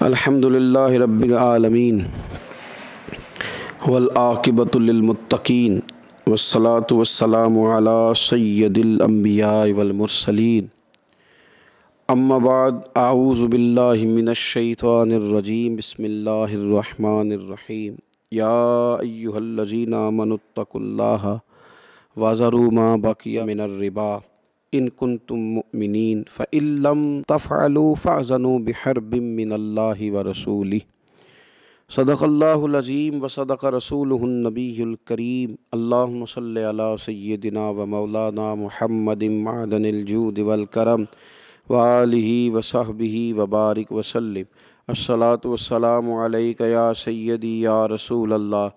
الحمد للہ رب العالمین والعاقبۃ للمتقین والصلاة والسلام علی سید الانبیاء والمرسلین اما بعد اعوذ باللہ من الشیطان الرجیم بسم اللہ الرحمن الرحیم یا ایہا الذین آمنوا اتقوا اللہ وذروا ما بقی من الربا ان کنتم مؤمنین فإن لم تفعلوا فأذنوا بحرب من اللہ ورسولہ صدق اللہ العظیم وصدق رسولہ النبی الکریم اللہم صلی علی سیدنا و مولانا محمد معدن الجود والکرم وآلہ وصحبہ وبارک وسلم الصلاۃ والسلام علیک یا سیدی یا رسول اللہ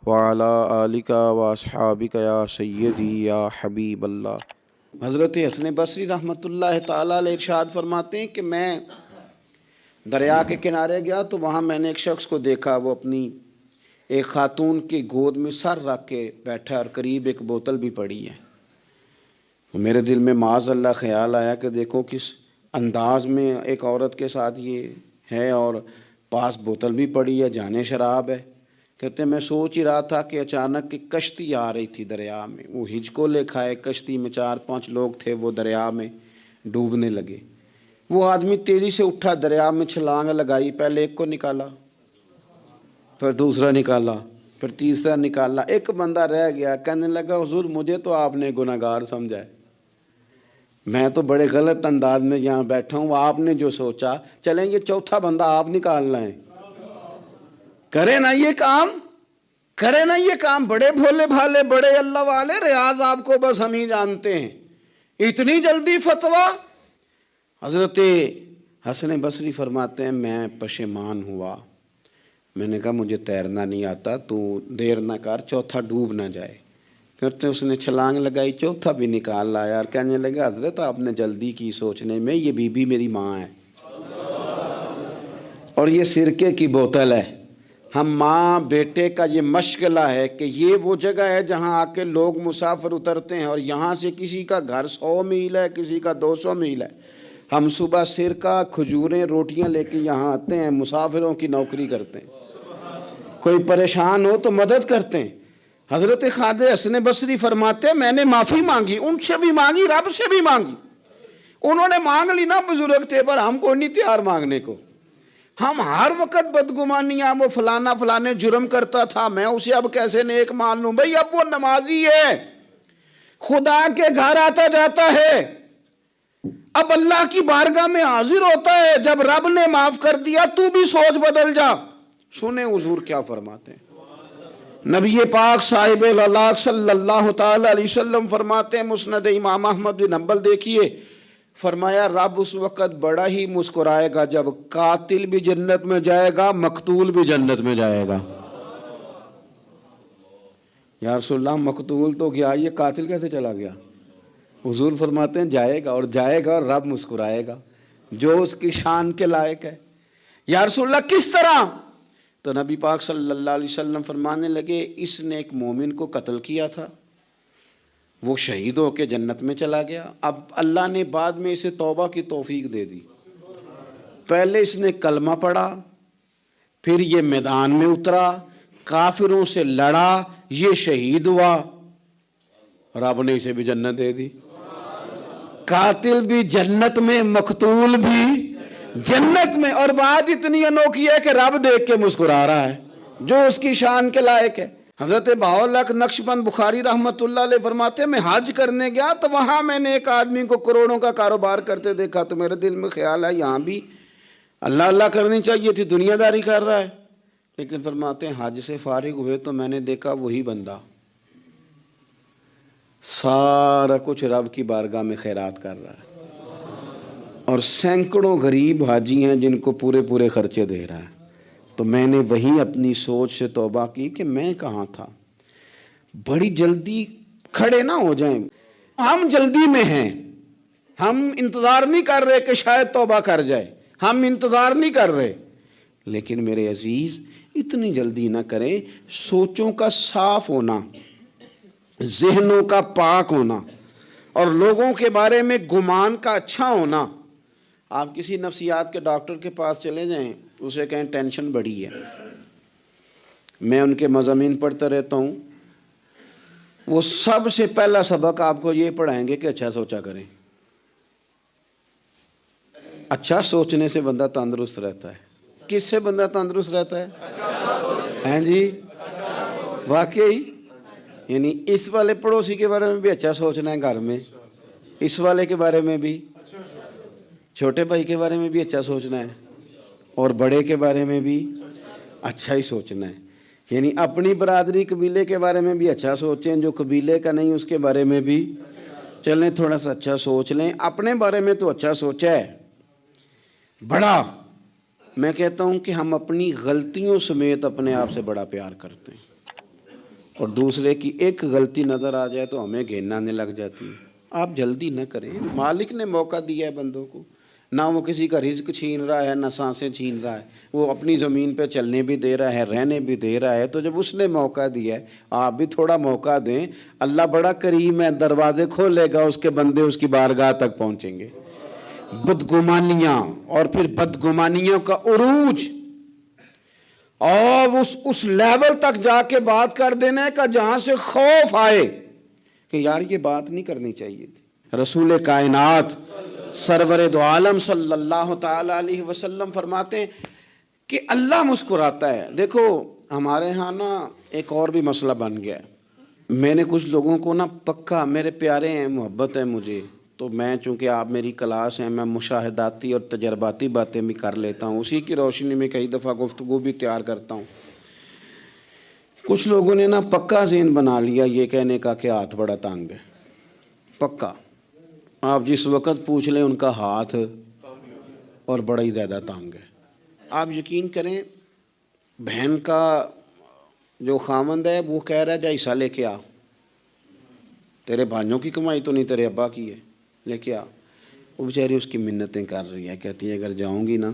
وعلی آلک واصحابک یا سیدی یا حبیب اللہ۔ حضرت حسن بصری رحمۃ اللہ تعالیٰ علیہ ارشاد فرماتے ہیں کہ میں دریا کے کنارے گیا تو وہاں میں نے ایک شخص کو دیکھا، وہ اپنی ایک خاتون کی گود میں سر رکھ کے بیٹھا اور قریب ایک بوتل بھی پڑی ہے۔ میرے دل میں معاذ اللہ خیال آیا کہ دیکھو کس انداز میں ایک عورت کے ساتھ یہ ہے اور پاس بوتل بھی پڑی ہے، جانے شراب ہے۔ کہتے ہیں میں سوچ ہی رہا تھا کہ اچانک ایک کشتی آ رہی تھی دریا میں، وہ ہچکو لے کھائے، کشتی میں 4-5 لوگ تھے، وہ دریا میں ڈوبنے لگے۔ وہ آدمی تیزی سے اٹھا، دریا میں چھلانگ لگائی، پہلے ایک کو نکالا، پھر دوسرا نکالا، پھر تیسرا نکالا، ایک بندہ رہ گیا۔ کہنے لگا حضور مجھے تو آپ نے گناہگار سمجھا ہے، میں تو بڑے غلط انداز میں یہاں بیٹھا ہوں، آپ نے جو سوچا چلیں گے چوتھا بندہ آپ نکالنا ہے، کرے نا یہ کام، کرے نا یہ کام۔ بڑے بھولے بھالے، بڑے اللہ والے، ریاض آپ کو بس ہم ہی جانتے ہیں، اتنی جلدی فتویٰ۔ حضرت حسن بصری فرماتے ہیں میں پشیمان ہوا، میں نے کہا مجھے تیرنا نہیں آتا، تو دیر نہ کر، چوتھا ڈوب نہ جائے۔ کرتے اس نے چھلانگ لگائی، چوتھا بھی نکال لایا اور کہنے لگا حضرت آپ نے جلدی کی سوچنے میں، یہ بی بی میری ماں ہے اور یہ سرکے کی بوتل ہے۔ ہم ماں بیٹے کا یہ مشغلہ ہے کہ یہ وہ جگہ ہے جہاں آ کے لوگ مسافر اترتے ہیں، اور یہاں سے کسی کا گھر 100 میل ہے، کسی کا 200 میل ہے۔ ہم صبح سرکہ، کھجوریں، روٹیاں لے کے یہاں آتے ہیں، مسافروں کی نوکری کرتے ہیں، کوئی پریشان ہو تو مدد کرتے ہیں۔ حضرت خواجہ حسن بصری فرماتے ہیں میں نے معافی مانگی، ان سے بھی مانگی، رب سے بھی مانگی۔ انہوں نے مانگ لی نا، بزرگ تھے، پر ہم کو نہیں تیار مانگنے کو۔ ہم ہر وقت بدگمانیاں، وہ فلانا فلانے جرم کرتا تھا، میں اسے اب کیسے نیک مان لوں؟ بھئی اب وہ نمازی ہے، خدا کے گھر آتا جاتا ہے، اب اللہ کی بارگاہ میں حاضر ہوتا ہے، جب رب نے معاف کر دیا تو بھی سوچ بدل جا۔ سنیں حضور کیا فرماتے ہیں۔ نبی پاک صاحب اللاق صلی اللہ تعالی علیہ وسلم فرماتے ہیں، مسند امام احمد بن حنبل دیکھیے، فرمایا رب اس وقت بڑا ہی مسکرائے گا جب قاتل بھی جنت میں جائے گا، مقتول بھی جنت میں جائے گا۔ یا رسول اللہ مقتول تو گیا، یہ قاتل کیسے چلا گیا؟ حضور فرماتے ہیں جائے گا، اور جائے گا اور رب مسکرائے گا، جو اس کی شان کے لائق ہے۔ یا رسول اللہ کس طرح؟ تو نبی پاک صلی اللہ علیہ وسلم فرمانے لگے اس نے ایک مومن کو قتل کیا تھا، وہ شہید ہو کے جنت میں چلا گیا، اب اللہ نے بعد میں اسے توبہ کی توفیق دے دی۔ پہلے اس نے کلمہ پڑھا، پھر یہ میدان میں اترا، کافروں سے لڑا، یہ شہید ہوا، رب نے اسے بھی جنت دے دی۔ قاتل بھی جنت میں، مقتول بھی جنت میں، اور بات اتنی انوکھی ہے کہ رب دیکھ کے مسکرا رہا ہے، جو اس کی شان کے لائق ہے۔ حضرت بہاءاللہ نقشبند بخاری رحمۃ اللہ علیہ فرماتے ہیں میں حج کرنے گیا تو وہاں میں نے ایک آدمی کو کروڑوں کا کاروبار کرتے دیکھا، تو میرے دل میں خیال ہے یہاں بھی اللہ اللہ کرنی چاہیے تھی، دنیا داری کر رہا ہے۔ لیکن فرماتے ہیں حج سے فارغ ہوئے تو میں نے دیکھا وہی بندہ سارا کچھ رب کی بارگاہ میں خیرات کر رہا ہے، اور سینکڑوں غریب حاجی ہیں جن کو پورے پورے خرچے دے رہا ہے۔ تو میں نے وہیں اپنی سوچ سے توبہ کی کہ میں کہاں تھا۔ بڑی جلدی کھڑے نہ ہو جائیں، ہم جلدی میں ہیں، ہم انتظار نہیں کر رہے کہ شاید توبہ کر جائے، ہم انتظار نہیں کر رہے۔ لیکن میرے عزیز اتنی جلدی نہ کریں، سوچوں کا صاف ہونا، ذہنوں کا پاک ہونا، اور لوگوں کے بارے میں گمان کا اچھا ہونا آپ کسی نفسیات کے ڈاکٹر کے پاس چلے جائیں، اسے کہیں ٹینشن بڑی ہے، میں ان کے مضامین پڑھتا رہتا ہوں، وہ سب سے پہلا سبق آپ کو یہ پڑھائیں گے کہ اچھا سوچا کریں۔ اچھا سوچنے سے بندہ تندرست رہتا ہے۔ کس سے بندہ تندرست رہتا ہے؟ ہیں جی، واقعی یعنی اس والے پڑوسی کے بارے میں بھی اچھا سوچنا ہے گھر میں، اس والے کے بارے میں بھی، چھوٹے بھائی کے بارے میں بھی اچھا سوچنا ہے، اور بڑے کے بارے میں بھی اچھا ہی سوچنا ہے۔ یعنی اپنی برادری قبیلے کے بارے میں بھی اچھا سوچیں، جو قبیلے کا نہیں اس کے بارے میں بھی چلیں تھوڑا سا اچھا سوچ لیں۔ اپنے بارے میں تو اچھا سوچا ہے بڑا، میں کہتا ہوں کہ ہم اپنی غلطیوں سمیت اپنے آپ سے بڑا پیار کرتے ہیں، اور دوسرے کی ایک غلطی نظر آ جائے تو ہمیں گھن آنے لگ جاتی ہے۔ آپ جلدی نہ کریں، مالک نے موقع دیا ہے بندوں کو، نہ وہ کسی کا رزق چھین رہا ہے نہ سانسیں چھین رہا ہے، وہ اپنی زمین پہ چلنے بھی دے رہا ہے، رہنے بھی دے رہا ہے، تو جب اس نے موقع دیا ہے آپ بھی تھوڑا موقع دیں۔ اللہ بڑا کریم ہے، دروازے کھولے گا، اس کے بندے اس کی بارگاہ تک پہنچیں گے۔ بدگمانیاں اور پھر بدگمانیوں کا عروج، اور اس لیول تک جا کے بات کر دینے کا جہاں سے خوف آئے کہ یار یہ بات نہیں کرنی چاہیے تھی۔ رسول کائنات سرور دو عالم صلی اللہ تعالی علیہ وسلم فرماتے ہیں کہ اللہ مسکراتا ہے۔ دیکھو ہمارے ہاں نا ایک اور بھی مسئلہ بن گیا ہے، میں نے کچھ لوگوں کو نا پکا، میرے پیارے ہیں، محبت ہے مجھے، تو میں چونکہ آپ میری کلاس ہیں، میں مشاہداتی اور تجرباتی باتیں بھی کر لیتا ہوں، اسی کی روشنی میں کئی دفعہ گفتگو بھی تیار کرتا ہوں۔ کچھ لوگوں نے نا پکا ذہن بنا لیا یہ کہنے کا کہ ہاتھ بڑا تنگ ہے، پکا، آپ جس وقت پوچھ لیں ان کا ہاتھ اور بڑا ہی زیادہ تنگ ہے۔ آپ یقین کریں، بہن کا جو خامند ہے وہ کہہ رہا ہے جا حصہ لے کے آ، تیرے بھائیوں کی کمائی تو نہیں، تیرے ابا کی ہے، لے کے آ۔ وہ بیچاری اس کی منتیں کر رہی ہے، کہتی ہے اگر جاؤں گی نا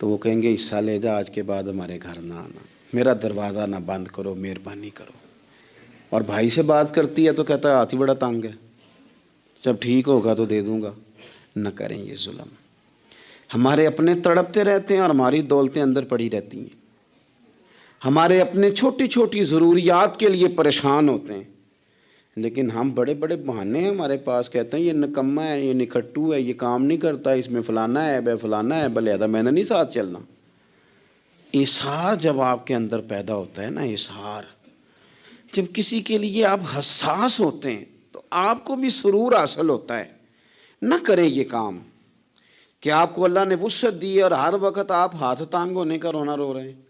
تو وہ کہیں گے حصہ لے جا، آج کے بعد ہمارے گھر نہ آنا، میرا دروازہ نہ بند کرو، مہربانی کرو۔ اور بھائی سے بات کرتی ہے تو کہتا ہے ہاتھ ہی بڑا تنگ ہے، جب ٹھیک ہوگا تو دے دوں گا۔ نہ کریں یہ ظلم۔ ہمارے اپنے تڑپتے رہتے ہیں اور ہماری دولتیں اندر پڑی رہتی ہیں، ہمارے اپنے چھوٹی چھوٹی ضروریات کے لیے پریشان ہوتے ہیں، لیکن ہم بڑے بڑے بہانے ہیں ہمارے پاس، کہتے ہیں یہ نکما ہے، یہ نکھٹو ہے، یہ کام نہیں کرتا، اس میں فلانا ہے، بے فلانا ہے، بلہذا میں نے نہیں ساتھ چلنا۔ اظہار جب آپ کے اندر پیدا ہوتا ہے نا، اظہار جب کسی کے لیے آپ حساس ہوتے ہیں تو آپ کو بھی سرور حاصل ہوتا ہے۔ نہ کریں یہ کام کہ آپ کو اللہ نے وسعت دی ہے اور ہر وقت آپ ہاتھ تانگ ہونے کا رونا رو رہے ہیں،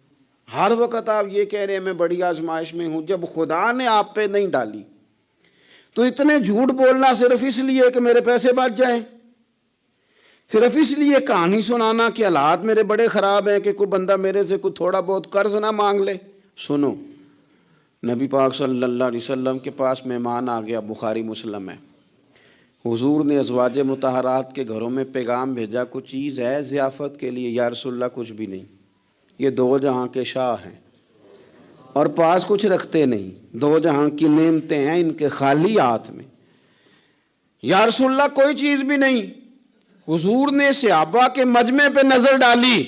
ہر وقت آپ یہ کہہ رہے ہیں میں بڑی آزمائش میں ہوں، جب خدا نے آپ پہ نہیں ڈالی تو اتنے جھوٹ بولنا صرف اس لیے کہ میرے پیسے بچ جائیں، صرف اس لیے کہانی سنانا کہ حالات میرے بڑے خراب ہیں کہ کوئی بندہ میرے سے کوئی تھوڑا بہت قرض نہ مانگ لے۔ سنو، نبی پاک صلی اللہ علیہ وسلم کے پاس مہمان آ گیا، بخاری مسلم ہے، حضور نے ازواج مطہرات کے گھروں میں پیغام بھیجا کچھ چیز ہے ضیافت کے لیے، یا رسول اللہ کچھ بھی نہیں، یہ دو جہاں کے شاہ ہیں اور پاس کچھ رکھتے نہیں، دو جہاں کی نعمتیں ہیں ان کے خالی ہاتھ میں، یا رسول اللہ کوئی چیز بھی نہیں۔ حضور نے صحابہ کے مجمع پہ نظر ڈالی،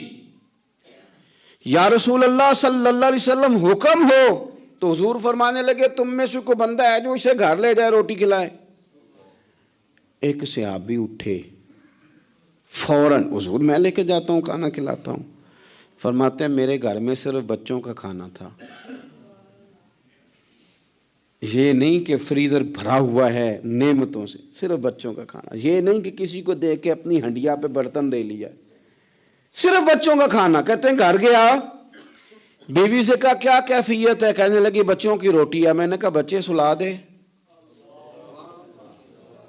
یا رسول اللہ صلی اللہ علیہ وسلم حکم ہو، تو حضور فرمانے لگے تم میں سے کوئی بندہ ہے جو اسے گھر لے جائے روٹی کھلائے؟ ایک صحابی اٹھے فوراً، حضور میں لے کے جاتا ہوں کھانا کھلاتا ہوں، فرماتے ہیں میرے گھر میں صرف بچوں کا کھانا تھا، یہ نہیں کہ فریزر بھرا ہوا ہے نعمتوں سے، صرف بچوں کا کھانا، یہ نہیں کہ کسی کو دے کے اپنی ہنڈیا پہ برتن دے لیا، صرف بچوں کا کھانا۔ کہتے ہیں گھر گیا، بیوی سے کہا کیا کیفیت ہے؟ کہنے لگی بچوں کی روٹی ہے۔ میں نے کہا بچے سلا دے،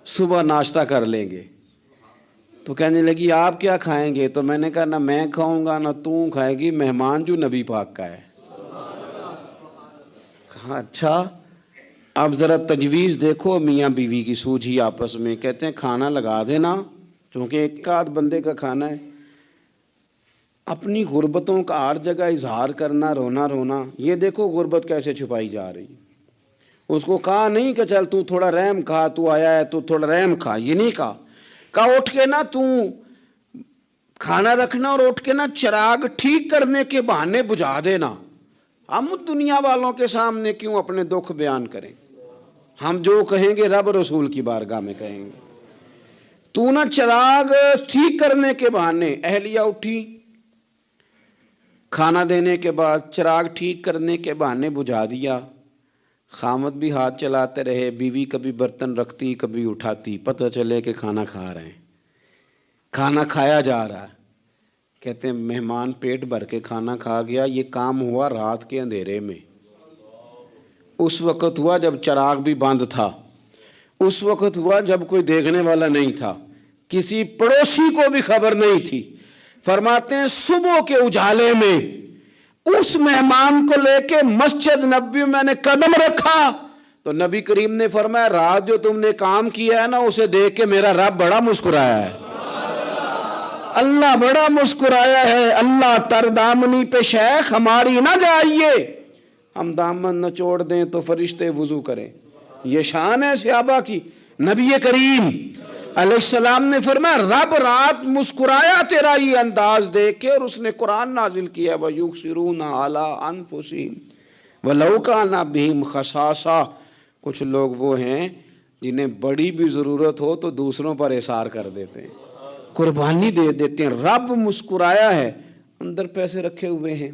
صبح ناشتہ کر لیں گے۔ تو کہنے لگی آپ کیا کھائیں گے؟ تو میں نے کہا نہ میں کھاؤں گا نہ تو کھائے گی، مہمان جو نبی پاک کا ہے۔ کہا اچھا، اب ذرا تجویز دیکھو میاں بیوی کی سوجھی آپس میں۔ کہتے ہیں کھانا لگا دینا، چونکہ ایک آدھ بندے کا کھانا ہے۔ اپنی غربتوں کا ہر جگہ اظہار کرنا، رونا رونا، یہ دیکھو غربت کیسے چھپائی جا رہی۔ اس کو کہا نہیں کہ چل تو تھوڑا رحم کھا، تو آیا ہے تو تھوڑا رحم کھا، یہ نہیں کہا۔ کہا اٹھ کے نا تو کھانا رکھنا اور اٹھ کے نا چراغ ٹھیک کرنے کے بہانے بجھا دینا. ہم دنیا والوں کے سامنے کیوں اپنے دکھ بیان کریں؟ ہم جو کہیں گے رب رسول کی بارگاہ میں کہیں گے. تو نا چراغ ٹھیک کرنے کے بہانے، اہلیہ اٹھی کھانا دینے کے بعد چراغ ٹھیک کرنے کے بہانے بجھا دیا. خامد بھی ہاتھ چلاتے رہے، بیوی کبھی برتن رکھتی کبھی اٹھاتی، پتہ چلے کہ کھانا کھا رہے ہیں. کھانا کھایا جا رہا ہے. کہتے ہیں مہمان پیٹ بھر کے کھانا کھا گیا. یہ کام ہوا رات کے اندھیرے میں، اس وقت ہوا جب چراغ بھی بند تھا، اس وقت ہوا جب کوئی دیکھنے والا نہیں تھا، کسی پڑوسی کو بھی خبر نہیں تھی. فرماتے ہیں صبح کے اجالے میں اس مہمان کو لے کے مسجد نبوی میں نے قدم رکھا تو نبی کریم نے فرمایا رات جو تم نے کام کیا ہے نا اسے دیکھ کے میرا رب بڑا مسکرایا ہے. اللہ بڑا مسکرایا ہے. اللہ تر دامنی پہ شیخ ہماری نہ جائیے، ہم دامن نہ چھوڑ دیں تو فرشتے وضو کریں. یہ شان ہے صحابہ کی. نبی کریم علیہ السلام نے فرمایا رب رات مسکرایا تیرا یہ انداز دیکھ کے، اور اس نے قرآن نازل کیا وَيُؤْثِرُونَ عَلَىٰ أَنفُسِهِمْ وَلَوْ كَانَ بِهِمْ خَصَاصَةٌ. کچھ لوگ وہ ہیں جنہیں بڑی بھی ضرورت ہو تو دوسروں پر اثار کر دیتے ہیں، قربانی دے دیتے ہیں. رب مسکرایا ہے. اندر پیسے رکھے ہوئے ہیں،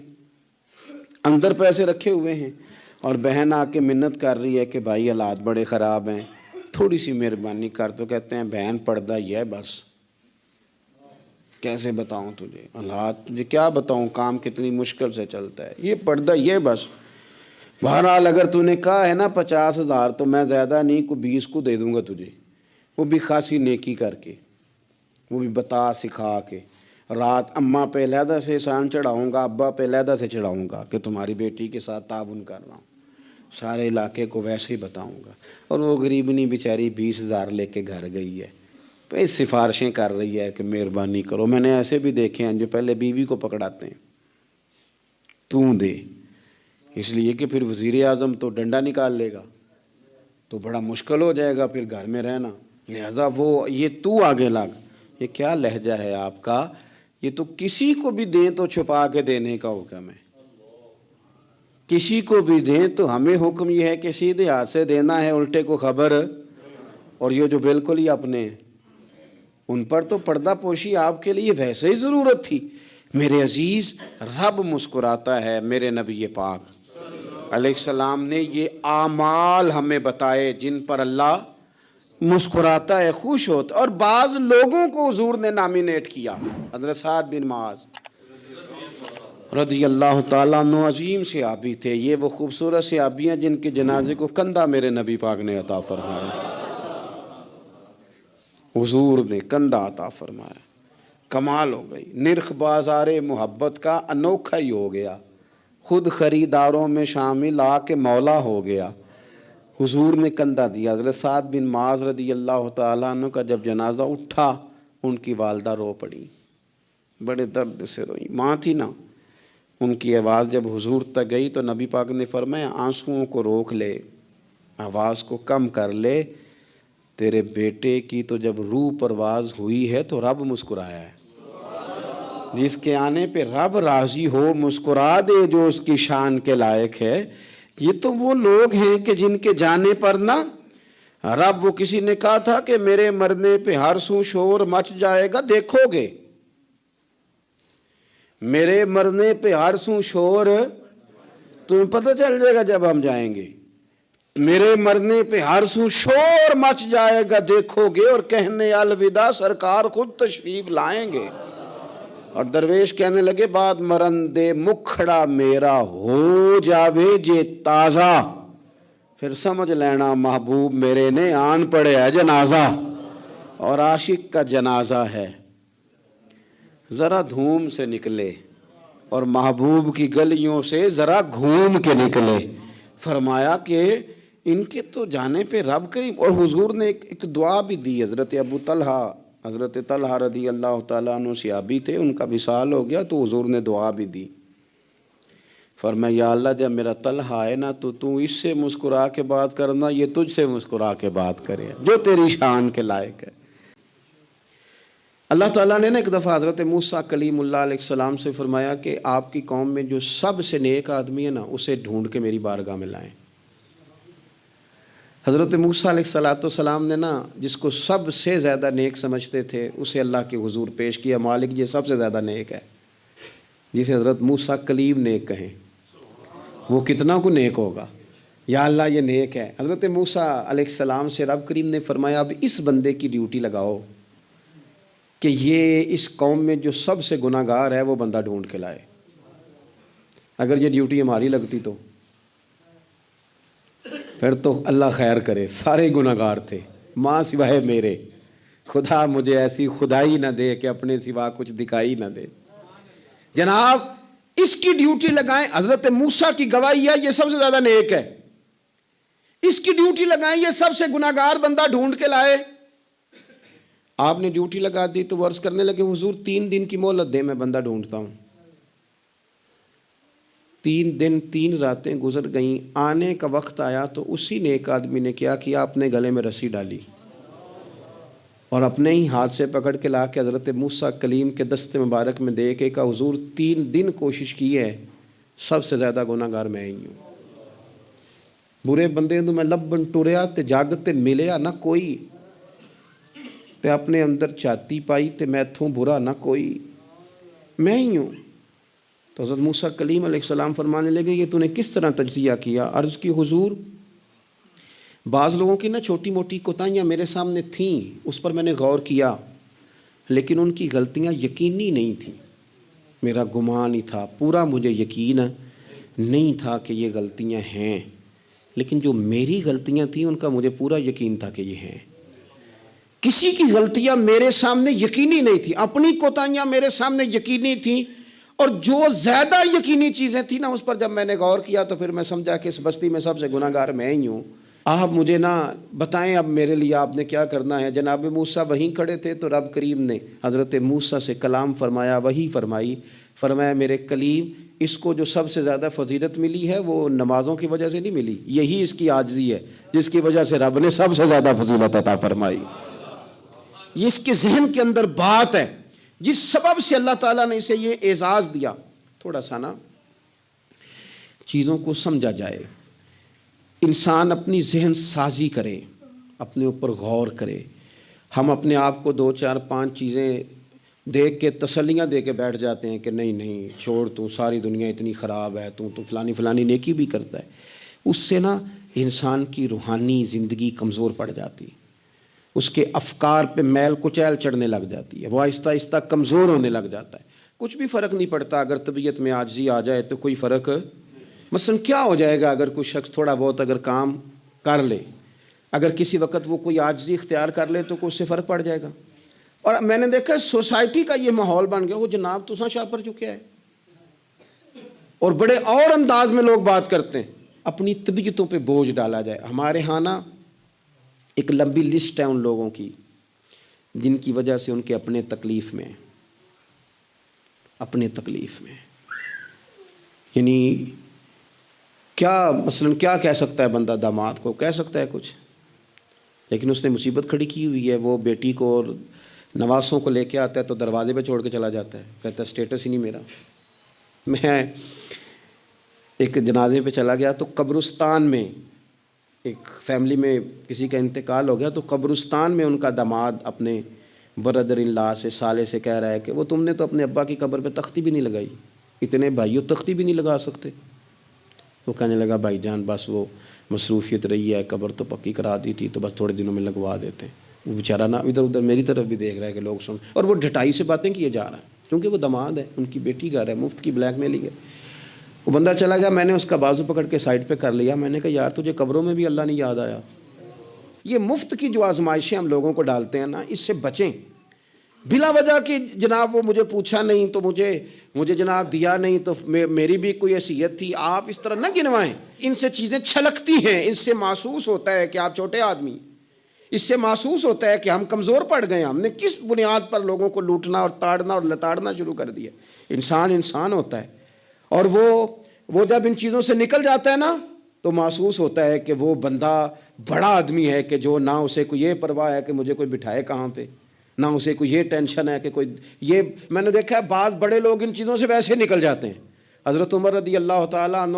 اندر پیسے رکھے ہوئے ہیں، اور بہن آ کے منت کر رہی ہے کہ بھائی حالات بڑے خراب ہیں، تھوڑی سی مہربانی کر. تو کہتے ہیں بہن پردہ یہ ہے بس. کیسے بتاؤں تجھے حالات، تجھے کیا بتاؤں کام کتنی مشکل سے چلتا ہے، یہ پردہ یہ بس. بہرحال اگر تو نے کہا ہے نا 50,000 تو میں زیادہ نہیں کو 20 کو دے دوں گا تجھے، وہ بھی خاصی نیکی کر کے، وہ بھی بتا سکھا کے. رات اماں پہ علیحدہ سے احسان چڑھاؤں گا، ابا پہ علیحدہ سے چڑھاؤں گا کہ تمہاری بیٹی کے ساتھ تعاون کر رہا ہوں. سارے علاقے کو ویسے ہی بتاؤں گا. اور وہ غریبنی بیچاری 20,000 لے کے گھر گئی ہے، پھر سفارشیں کر رہی ہے کہ مہربانی کرو. میں نے ایسے بھی دیکھے ہیں جو پہلے بیوی کو پکڑاتے ہیں تو دے، اس لیے کہ پھر وزیر اعظم تو ڈنڈا نکال لے گا تو بڑا مشکل ہو جائے گا پھر گھر میں رہنا. لہذا وہ یہ تو آگے لگ. یہ کیا لہجہ ہے آپ کا؟ یہ تو کسی کو بھی دیں تو چھپا کے دینے کا حکم ہے. کسی کو بھی دیں تو ہمیں حکم یہ ہے کہ سیدھے ہاتھ سے دینا ہے، الٹے کو خبر. اور یہ جو بالکل ہی اپنے ان پر تو پردہ پوشی آپ کے لیے ویسے ہی ضرورت تھی. میرے عزیز رب مسکراتا ہے. میرے نبی پاک علیہ السلام نے یہ اعمال ہمیں بتائے جن پر اللہ مسکراتا ہے، خوش ہوتا. اور بعض لوگوں کو حضور نے نامینیٹ کیا. حضرت سعد بن معاذ رضی اللہ تعالیٰ عنہ عظیم صحابی تھے. یہ وہ خوبصورت صحابی ہیں جن کے جنازے کو کندھا میرے نبی پاک نے عطا فرمایا. حضور نے کندھا عطا فرمایا. کمال ہو گئی. نرخ بازار محبت کا انوکھا ہی ہو گیا. خود خریداروں میں شامل آ کے مولا ہو گیا. حضور نے کندھا دیا. حضرت سعد بن معاذ رضی اللہ تعالیٰ عنہ کا جب جنازہ اٹھا ان کی والدہ رو پڑی، بڑے درد سے روئی. ماں تھی نا، ان کی آواز جب حضور تک گئی تو نبی پاک نے فرمایا آنسوؤں کو روک لے، آواز کو کم کر لے. تیرے بیٹے کی تو جب روح پرواز ہوئی ہے تو رب مسکرایا ہے. جس کے آنے پہ رب راضی ہو مسکرا دے جو اس کی شان کے لائق ہے. یہ تو وہ لوگ ہیں کہ جن کے جانے پر نا رب، وہ کسی نے کہا تھا کہ میرے مرنے پہ ہر سو شور مچ جائے گا، دیکھو گے میرے مرنے پہ ہر سو شور تمہیں پتہ چل جائے گا جب ہم جائیں گے. میرے مرنے پہ ہر سو شور مچ جائے گا، دیکھو گے. اور کہنے الوداع سرکار خود تشریف لائیں گے. اور درویش کہنے لگے بعد مرندے مکھڑا میرا ہو جاوے جے تازہ، پھر سمجھ لینا محبوب میرے نے آن پڑے ہے جنازہ. اور عاشق کا جنازہ ہے ذرا دھوم سے نکلے اور محبوب کی گلیوں سے ذرا گھوم کے نکلے. فرمایا کہ ان کے تو جانے پہ رب کریم. اور حضور نے ایک دعا بھی دی. حضرت طلحہ رضی اللہ تعالیٰ عنہ صحابی تھے، ان کا وصال ہو گیا تو حضور نے دعا بھی دی. فرمایا یا اللہ جب میرا طلحہ آئے نا تو اس سے مسکرا کے بات کرنا، یہ تجھ سے مسکرا کے بات کرے جو تیری شان کے لائق ہے. اللہ تعالیٰ نے ایک دفعہ حضرت موسیٰ کلیم اللہ علیہ السلام سے فرمایا کہ آپ کی قوم میں جو سب سے نیک آدمی ہے نا اسے ڈھونڈ کے میری بارگاہ میں لائیں۔ حضرت موسیٰ علیہ السلام نے نا جس کو سب سے زیادہ نیک سمجھتے تھے اسے اللہ کے حضور پیش کیا، مالک یہ سب سے زیادہ نیک ہے، جسے حضرت موسیٰ کلیم نیک کہیں، وہ کتنا کو نیک ہوگا، یا اللہ یہ نیک ہے۔ حضرت موسیٰ علیہ السلام سے رب کریم نے فرمایا اب اس بندے کی ڈیوٹی لگاؤ کہ یہ اس قوم میں جو سب سے گناہ گار ہے وہ بندہ ڈھونڈ کے لائے۔ اگر یہ ڈیوٹی ہماری لگتی تو پھر تو اللہ خیر کرے، سارے گناہ گار تھے ماں سوائے میرے، خدا مجھے ایسی خدائی نہ دے کہ اپنے سوا کچھ دکھائی نہ دے۔ جناب اس کی ڈیوٹی لگائیں، حضرت موسیٰ کی گواہی ہے یہ سب سے زیادہ نیک ہے، اس کی ڈیوٹی لگائیں یہ سب سے گناہ گار بندہ ڈھونڈ کے لائے۔ آپ نے ڈیوٹی لگا دی تو وہ عرض کرنے لگے حضور 3 دن کی مہلت دیں میں بندہ ڈھونڈتا ہوں۔ 3 دن 3 راتیں گزر گئیں، آنے کا وقت آیا تو اسی نیک آدمی نے کیا کیا، اپنے گلے میں رسی ڈالی اور اپنے ہی ہاتھ سے پکڑ کے لا کے حضرت موسیٰ کلیم کے دست مبارک میں دے کے کہا حضور 3 دن کوشش کی ہے، سب سے زیادہ گناہ گار میں ہی ہوں۔ برے بندے تو میں لبن ٹریا تے جاگتے ملیا نہ کوئی، تے اپنے اندر چاتی پائی تے میں تھوں برا نہ کوئی، میں ہی ہوں۔ تو حضرت موسیٰ کلیم علیہ السلام فرمانے لگے یہ تو نے کس طرح تجزیہ کیا؟ عرض کی حضور بعض لوگوں کی نا چھوٹی موٹی کوتاہیاں میرے سامنے تھیں، اس پر میں نے غور کیا، لیکن ان کی غلطیاں یقینی نہیں تھیں، میرا گمان ہی تھا، پورا مجھے یقین نہیں تھا کہ یہ غلطیاں ہیں، لیکن جو میری غلطیاں تھیں ان کا مجھے پورا یقین تھا کہ یہ ہیں۔ کسی کی غلطیاں میرے سامنے یقینی نہیں تھیں، اپنی کوتاہیاں میرے سامنے یقینی تھیں، اور جو زیادہ یقینی چیزیں تھیں نا اس پر جب میں نے غور کیا تو پھر میں سمجھا کہ اس بستی میں سب سے گناہ گار میں ہی ہوں۔ آپ مجھے نا بتائیں اب میرے لیے آپ نے کیا کرنا ہے؟ جناب موسیٰ وہیں کھڑے تھے تو رب کریم نے حضرت موسیٰ سے کلام فرمایا، وہی فرمائی، فرمایا میرے کلیم اس کو جو سب سے زیادہ فضیلت ملی ہے وہ نمازوں کی وجہ سے نہیں ملی، یہی اس کی عاجزی ہے جس کی وجہ سے رب نے سب سے زیادہ فضیلت عطا فرمائی۔ یہ اس کے ذہن کے اندر بات ہے جس سبب سے اللہ تعالیٰ نے اسے یہ اعزاز دیا۔ تھوڑا سا نا چیزوں کو سمجھا جائے، انسان اپنی ذہن سازی کرے، اپنے اوپر غور کرے۔ ہم اپنے آپ کو 2 4 5 چیزیں دیکھ کے تسلیاں دے کے بیٹھ جاتے ہیں کہ نہیں نہیں چھوڑ، تو ساری دنیا اتنی خراب ہے، تو فلانی نیکی بھی کرتا ہے۔ اس سے نا انسان کی روحانی زندگی کمزور پڑ جاتی ہے، اس کے افکار پہ میل کچیل چڑھنے لگ جاتی ہے، وہ آہستہ آہستہ کمزور ہونے لگ جاتا ہے۔ کچھ بھی فرق نہیں پڑتا اگر طبیعت میں عاجزی آ جائے تو کوئی فرق، مثلا کیا ہو جائے گا اگر کوئی شخص تھوڑا بہت اگر کام کر لے، اگر کسی وقت وہ کوئی عاجزی اختیار کر لے تو اس سے فرق پڑ جائے گا۔ اور میں نے دیکھا سوسائٹی کا یہ ماحول بن گیا، وہ جناب تو شاہ پر چکے ہے، اور بڑے اور انداز میں لوگ بات کرتے ہیں، اپنی طبیعتوں پہ بوجھ ڈالا جائے۔ ہمارے ہاں نا ایک لمبی لسٹ ہے ان لوگوں کی جن کی وجہ سے ان کے اپنے تکلیف میں یعنی کیا مثلا کیا کہہ سکتا ہے بندہ داماد کو؟ کہہ سکتا ہے کچھ، لیکن اس نے مصیبت کھڑی کی ہوئی ہے، وہ بیٹی کو اور نواسوں کو لے کے آتا ہے تو دروازے پہ چھوڑ کے چلا جاتا ہے، کہتا ہے اسٹیٹس ہی نہیں میرا۔ میں ایک جنازے پہ چلا گیا تو قبرستان میں ایک فیملی میں کسی کا انتقال ہو گیا، تو قبرستان میں ان کا داماد اپنے برادر ان لا سے سالے سے کہہ رہا ہے کہ وہ تم نے تو اپنے ابا کی قبر پہ تختی بھی نہیں لگائی، اتنے بھائیوں تختی بھی نہیں لگا سکتے۔ وہ کہنے لگا بھائی جان بس وہ مصروفیت رہی ہے، قبر تو پکی کرا دی تھی تو بس تھوڑے دنوں میں لگوا دیتے ہیں۔ وہ بیچارہ نا ادھر ادھر میری طرف بھی دیکھ رہا ہے کہ لوگ سن، اور وہ ڈھٹائی سے باتیں کیے جا رہا ہے کیونکہ وہ داماد ہے، ان کی بیٹی گھر ہے، مفت کی بلیک میلنگ ہے۔ وہ بندہ چلا گیا، میں نے اس کا بازو پکڑ کے سائڈ پہ کر لیا، میں نے کہا یار تجھے قبروں میں بھی اللہ نہیں یاد آیا؟ یہ مفت کی جو آزمائشیں ہم لوگوں کو ڈالتے ہیں نا، اس سے بچیں۔ بلا وجہ کہ جناب وہ مجھے پوچھا نہیں تو مجھے جناب دیا نہیں تو میری بھی کوئی حیثیت تھی، آپ اس طرح نہ گنوائیں۔ ان سے چیزیں چھلکتی ہیں، ان سے محسوس ہوتا ہے کہ آپ چھوٹے آدمی، اس سے محسوس ہوتا ہے کہ ہم کمزور پڑ گئے، ہم نے کس بنیاد پر لوگوں کو لوٹنا اور تاڑنا اور لتاڑنا شروع کر دیا۔ انسان ہوتا ہے، اور وہ جب ان چیزوں سے نکل جاتا ہے نا تو محسوس ہوتا ہے کہ وہ بندہ بڑا آدمی ہے، کہ جو نہ اسے کوئی یہ پرواہ ہے کہ مجھے کوئی بٹھائے کہاں پہ، نہ اسے کوئی یہ ٹینشن ہے کہ کوئی یہ. میں نے دیکھا ہے بعض بڑے لوگ ان چیزوں سے ویسے نکل جاتے ہیں. حضرت عمر رضی اللہ تعالیٰ عنہ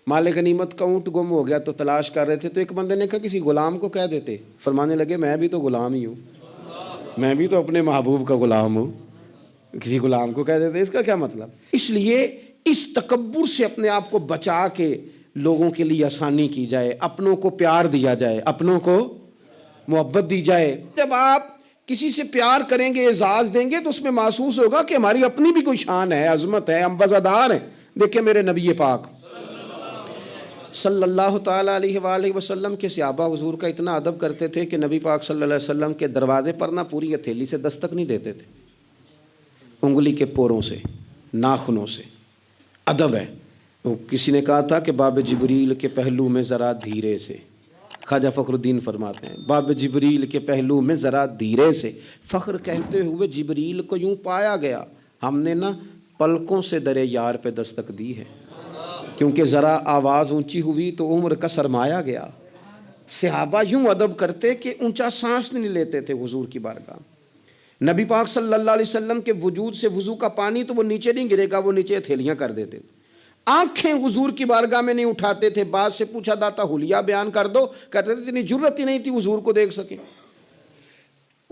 مال غنیمت کا اونٹ گم ہو گیا تو تلاش کر رہے تھے, تو ایک بندے نے کہا کسی غلام کو کہہ دیتے. فرمانے لگے میں بھی تو غلام ہی ہوں, میں بھی تو اپنے محبوب کا غلام ہوں, کسی غلام کو کہہ دیتے. اس کا کیا مطلب؟ اس لیے اس تکبر سے اپنے آپ کو بچا کے لوگوں کے لیے آسانی کی جائے, اپنوں کو پیار دیا جائے, اپنوں کو محبت دی جائے. جب آپ کسی سے پیار کریں گے, اعزاز دیں گے, تو اس میں محسوس ہوگا کہ ہماری اپنی بھی کوئی شان ہے, عظمت ہے, ہم وزادار ہیں. دیکھیں میرے نبی پاک صلی اللہ تعالیٰ علیہ وآلہ وسلم کے صحابہ حضور کا اتنا ادب کرتے تھے کہ نبی پاک صلی اللہ علیہ وسلم کے دروازے پر نہ پوری ہتھیلی سے دستک نہیں دیتے تھے, انگلی کے پوروں سے, ناخنوں سے. ادب ہے. کسی نے کہا تھا کہ باب جبریل کے پہلو میں ذرا دھیرے سے, خواجہ فخر الدین فرماتے ہیں باب جبریل کے پہلو میں ذرا دھیرے سے. فخر کہتے ہوئے جبریل کو یوں پایا گیا, ہم نے نا پلکوں سے در یار پہ دستک دی ہے, کیونکہ ذرا آواز اونچی ہوئی تو عمر کا سرمایا گیا. صحابہ یوں ادب کرتے کہ اونچا سانس نہیں لیتے تھے حضور کی بارگاہ. نبی پاک صلی اللہ علیہ وسلم کے وجود سے وضو کا پانی تو وہ نیچے نہیں گرے گا, وہ نیچے ہتھیلیاں کر دیتے تھے. آنکھیں حضور کی بارگاہ میں نہیں اٹھاتے تھے. بعد سے پوچھا داتا حلیہ بیان کر دو, کہتے تھے اتنی جرت ہی نہیں تھی حضور کو دیکھ سکیں.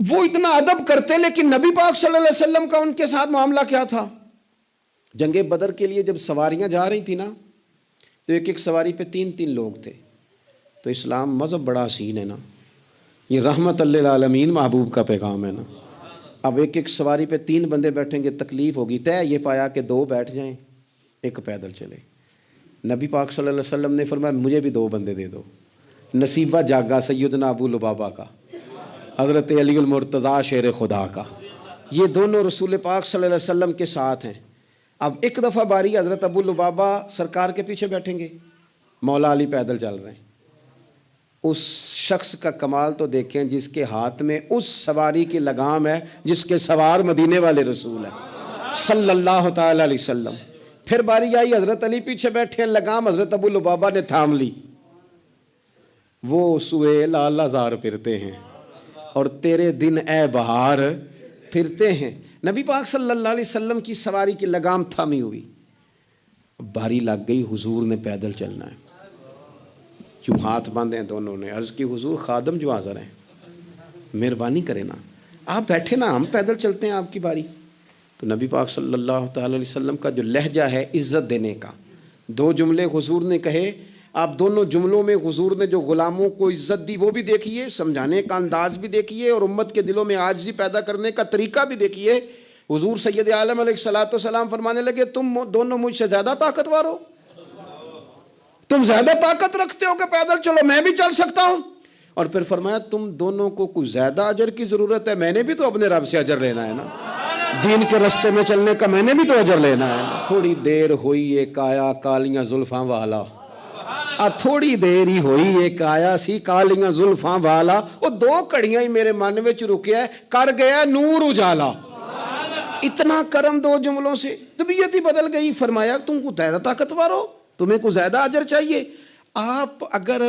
وہ اتنا ادب کرتے, لیکن نبی پاک صلی اللہ علیہ وسلم کا ان کے ساتھ معاملہ کیا تھا؟ جنگ بدر کے لیے جب سواریاں جا رہی تھیں نا, تو ایک ایک سواری پہ 3 لوگ تھے. تو اسلام مذہب بڑا حسین ہے نا, یہ رحمت للعالمین محبوب کا پیغام ہے نا. اب ایک ایک سواری پہ 3 بندے بیٹھیں گے, تکلیف ہوگی. طے یہ پایا کہ 2 بیٹھ جائیں, 1 پیدل چلے. نبی پاک صلی اللہ علیہ وسلم نے فرمایا مجھے بھی 2 بندے دے دو. نصیبہ جاگا سیدنا ابو لبابہ کا, حضرت علی المرتضیٰ شیر خدا کا. یہ دونوں رسول پاک صلی اللہ علیہ وسلم کے ساتھ ہیں. اب ایک دفعہ باری حضرت ابو لبابہ سرکار کے پیچھے بیٹھیں گے, مولا علی پیدل چل رہے ہیں. اس شخص کا کمال تو دیکھیں جس کے ہاتھ میں اس سواری کی لگام ہے جس کے سوار مدینے والے رسول ہیں صلی اللہ تعالی علیہ وسلم. پھر باری آئی حضرت علی پیچھے بیٹھے ہیں, لگام حضرت ابو لبابہ نے تھام لی. وہ سوئے لال ہزار پھرتے ہیں اور تیرے دن اے بہار پھرتے ہیں. نبی پاک صلی اللہ علیہ وسلم کی سواری کی لگام تھامی ہوئی, باری لگ گئی, حضور نے پیدل چلنا ہے. کیوں ہاتھ باندھے ہیں دونوں نے, عرض کی حضور خادم جو حاضر ہیں, مہربانی کریں نا, آپ بیٹھے نا, ہم پیدل چلتے ہیں آپ کی باری. تو نبی پاک صلی اللہ تعالی علیہ وسلم کا جو لہجہ ہے عزت دینے کا, 2 جملے حضور نے کہے. آپ دونوں جملوں میں حضور نے جو غلاموں کو عزت دی وہ بھی دیکھیے, سمجھانے کا انداز بھی دیکھیے, اور امت کے دلوں میں عاجزی پیدا کرنے کا طریقہ بھی دیکھیے. حضور سید عالم علیہ الصلوۃ والسلام فرمانے لگے تم دونوں مجھ سے زیادہ طاقتور ہو, تم زیادہ طاقت رکھتے ہو کہ پیدل چلو, میں بھی چل سکتا ہوں. اور پھر فرمایا تم دونوں کو کچھ زیادہ اجر کی ضرورت ہے, میں نے بھی تو اپنے رب سے اجر لینا ہے نا, دین کے رستے میں چلنے کا میں نے بھی تو اجر لینا ہے. تھوڑی دیر ہوئی ایک آیا کالیاں زلفاں والا, تھوڑی دیر ہی ہوئی ایک آیا سی کالیاں زلفاں والا, وہ 2 کڑیاں ہی میرے من وچ رکیا ہے, کر گیا نور اجالا. اتنا کرم 2 جملوں سے طبیعت ہی بدل گئی. فرمایا تم کو زیادہ طاقتور ہو, تمہیں کو زیادہ اجر چاہیے. آپ اگر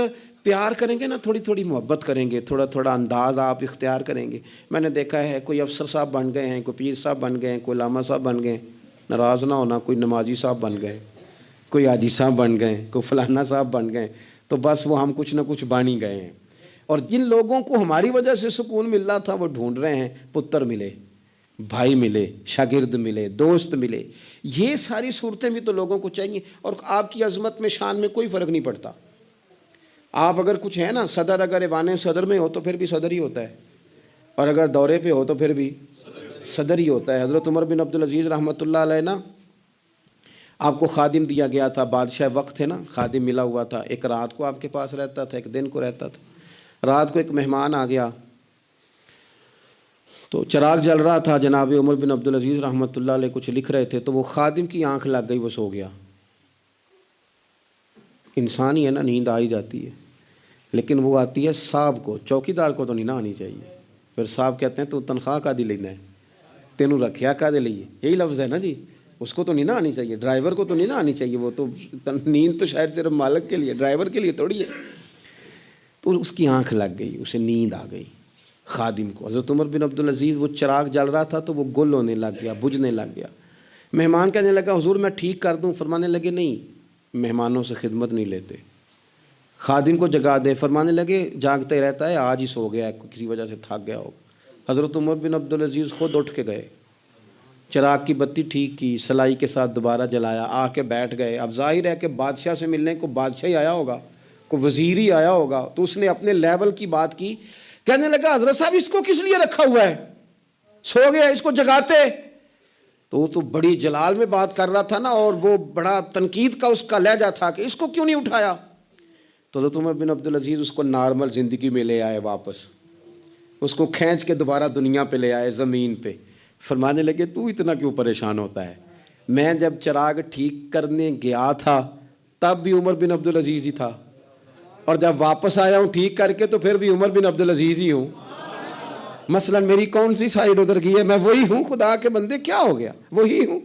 پیار کریں گے نا, تھوڑی تھوڑی محبت کریں گے, تھوڑا تھوڑا انداز آپ اختیار کریں گے. میں نے دیکھا ہے کوئی افسر صاحب بن گئے ہیں, کوئی پیر صاحب بن گئے ہیں, کوئی علامہ صاحب بن گئے, ناراض نہ ہونا, کوئی نمازی صاحب بن گئے, کوئی حاجی صاحب بن گئے, کوئی فلانا صاحب بن گئے, تو بس وہ ہم کچھ نہ کچھ بن ہی گئے ہیں. اور جن لوگوں کو ہماری وجہ سے سکون مل رہا تھا وہ ڈھونڈ رہے ہیں, پتر ملے, بھائی ملے, شاگرد ملے, دوست ملے. یہ ساری صورتیں بھی تو لوگوں کو چاہیے. اور آپ کی عظمت میں شان میں کوئی فرق نہیں پڑتا. آپ اگر کچھ ہے نا, صدر اگر ایوان صدر میں ہو تو پھر بھی صدر ہی ہوتا ہے, اور اگر دورے پہ ہو تو پھر بھی صدر ہی ہوتا ہے. حضرت عمر بن عبدالعزیز رحمۃ اللہ علیہ نا, آپ کو خادم دیا گیا تھا, بادشاہ وقت ہے نا, خادم ملا ہوا تھا. ایک رات کو آپ کے پاس رہتا تھا, ایک دن کو رہتا تھا. رات کو ایک مہمان آ گیا تو چراغ جل رہا تھا, جناب عمر بن عبدالعزیز رحمۃ اللہ علیہ کچھ لکھ رہے تھے, تو وہ خادم کی آنکھ لگ گئی, وہ سو گیا. انسان ہی ہے نا, نیند آ ہی جاتی ہے, لیکن وہ آتی ہے صاحب کو, چوکیدار کو تو نہیں نہ آنی چاہیے. پھر صاحب کہتے ہیں تو تنخواہ کا دی لینا ہے, تینوں رکھیا کا دے لیے, یہی لفظ ہے نا جی. اس کو تو نہیں نہ آنی چاہیے, ڈرائیور کو تو نہیں نہ آنی چاہیے, وہ تو نیند تو شاید صرف مالک کے لیے, ڈرائیور کے لیے تھوڑی ہے. تو اس کی آنکھ لگ گئی, اسے نیند آ گئی. خادم کو۔ حضرت عمر بن عبدالعزیز، وہ چراغ جل رہا تھا تو وہ گل ہونے لگ گیا، بجھنے لگ گیا۔ مہمان کہنے لگا حضور میں ٹھیک کر دوں، فرمانے لگے نہیں، مہمانوں سے خدمت نہیں لیتے، خادم کو جگا دیں۔ فرمانے لگے جاگتے رہتا ہے، آج ہی سو گیا ہے، کسی وجہ سے تھک گیا ہوگا۔ حضرت عمر بن عبدالعزیز خود اٹھ کے گئے، چراغ کی بتی ٹھیک کی، سلائی کے ساتھ دوبارہ جلایا، آ کے بیٹھ گئے۔ اب ظاہر ہے کہ بادشاہ سے ملنے کو بادشاہ ہی آیا ہوگا، کوئی وزیر ہی آیا ہوگا، تو اس نے اپنے لیول کی بات کی، کہنے لگا حضرت صاحب اس کو کس لیے رکھا ہوا ہے، سو گیا، اس کو جگاتے۔ تو وہ تو بڑی جلال میں بات کر رہا تھا نا، اور وہ بڑا تنقید کا اس کا لہجہ تھا کہ اس کو کیوں نہیں اٹھایا۔ تو حضرت عمر بن عبدالعزیز اس کو نارمل زندگی میں لے آئے واپس، اس کو کھینچ کے دوبارہ دنیا پہ لے آئے، زمین پہ۔ فرمانے لگے تو اتنا کیوں پریشان ہوتا ہے، میں جب چراغ ٹھیک کرنے گیا تھا تب بھی عمر بن عبدالعزیز ہی تھا، اور جب واپس آیا ہوں ٹھیک کر کے تو پھر بھی عمر بن عبدالعزیز ہی ہوں۔ مثلا میری کون سی سائیڈ ادھر گئی ہے، میں وہی ہوں۔ خدا کے بندے کیا ہو گیا، وہی ہوں۔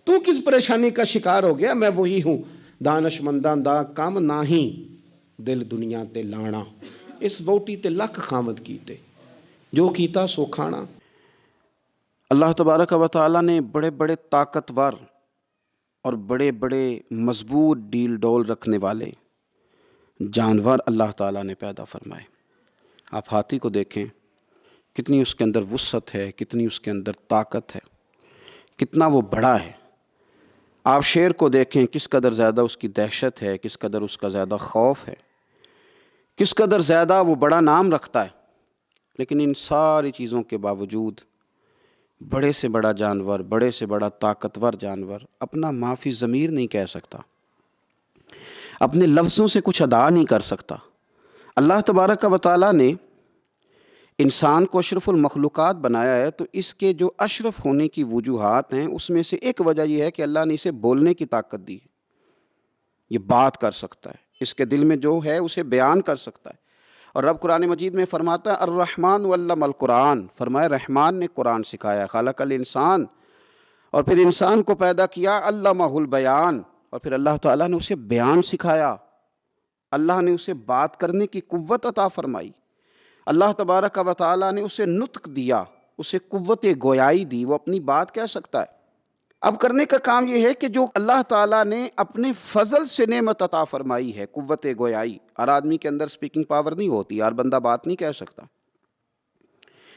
تو کس پریشانی کا شکار ہو گیا، میں وہی ہوں۔ دانش منداں دا کم ناہی، دل دنیا تے لانا، اس ووٹی تے لکھ خامد کیتے، جو کیتا سو کھانا۔ اللہ تبارک و تعالیٰ نے بڑے بڑے طاقتور اور بڑے بڑے مضبوط ڈیل ڈول رکھنے والے جانور اللہ تعالیٰ نے پیدا فرمائے۔ آپ ہاتھی کو دیکھیں، کتنی اس کے اندر وسعت ہے، کتنی اس کے اندر طاقت ہے، کتنا وہ بڑا ہے۔ آپ شیر کو دیکھیں، کس قدر زیادہ اس کی دہشت ہے، کس قدر اس کا زیادہ خوف ہے، کس قدر زیادہ وہ بڑا نام رکھتا ہے۔ لیکن ان ساری چیزوں کے باوجود بڑے سے بڑا جانور، بڑے سے بڑا طاقتور جانور اپنا معافی ضمیر نہیں کہہ سکتا، اپنے لفظوں سے کچھ ادا نہیں کر سکتا۔ اللہ تبارک و تعالیٰ نے انسان کو اشرف المخلوقات بنایا ہے، تو اس کے جو اشرف ہونے کی وجوہات ہیں اس میں سے ایک وجہ یہ ہے کہ اللہ نے اسے بولنے کی طاقت دی ہے، یہ بات کر سکتا ہے، اس کے دل میں جو ہے اسے بیان کر سکتا ہے۔ اور رب قرآن مجید میں فرماتا ہے الرحمن علم القرآن، فرمایا رحمان نے قرآن سکھایا، خلق الانسان، اور پھر انسان کو پیدا کیا، علمہ البیان، اور پھر اللہ تعالیٰ نے اسے بیان سکھایا، اللہ نے اسے بات کرنے کی قوت عطا فرمائی، اللہ تبارک و تعالیٰ نے اسے نطق دیا، اسے قوت گویائی دی، وہ اپنی بات کہہ سکتا ہے۔ اب کرنے کا کام یہ ہے کہ جو اللہ تعالیٰ نے اپنے فضل سے نعمت عطا فرمائی ہے، قوت گویائی، ہر آدمی کے اندر سپیکنگ پاور نہیں ہوتی، ہر بندہ بات نہیں کہہ سکتا،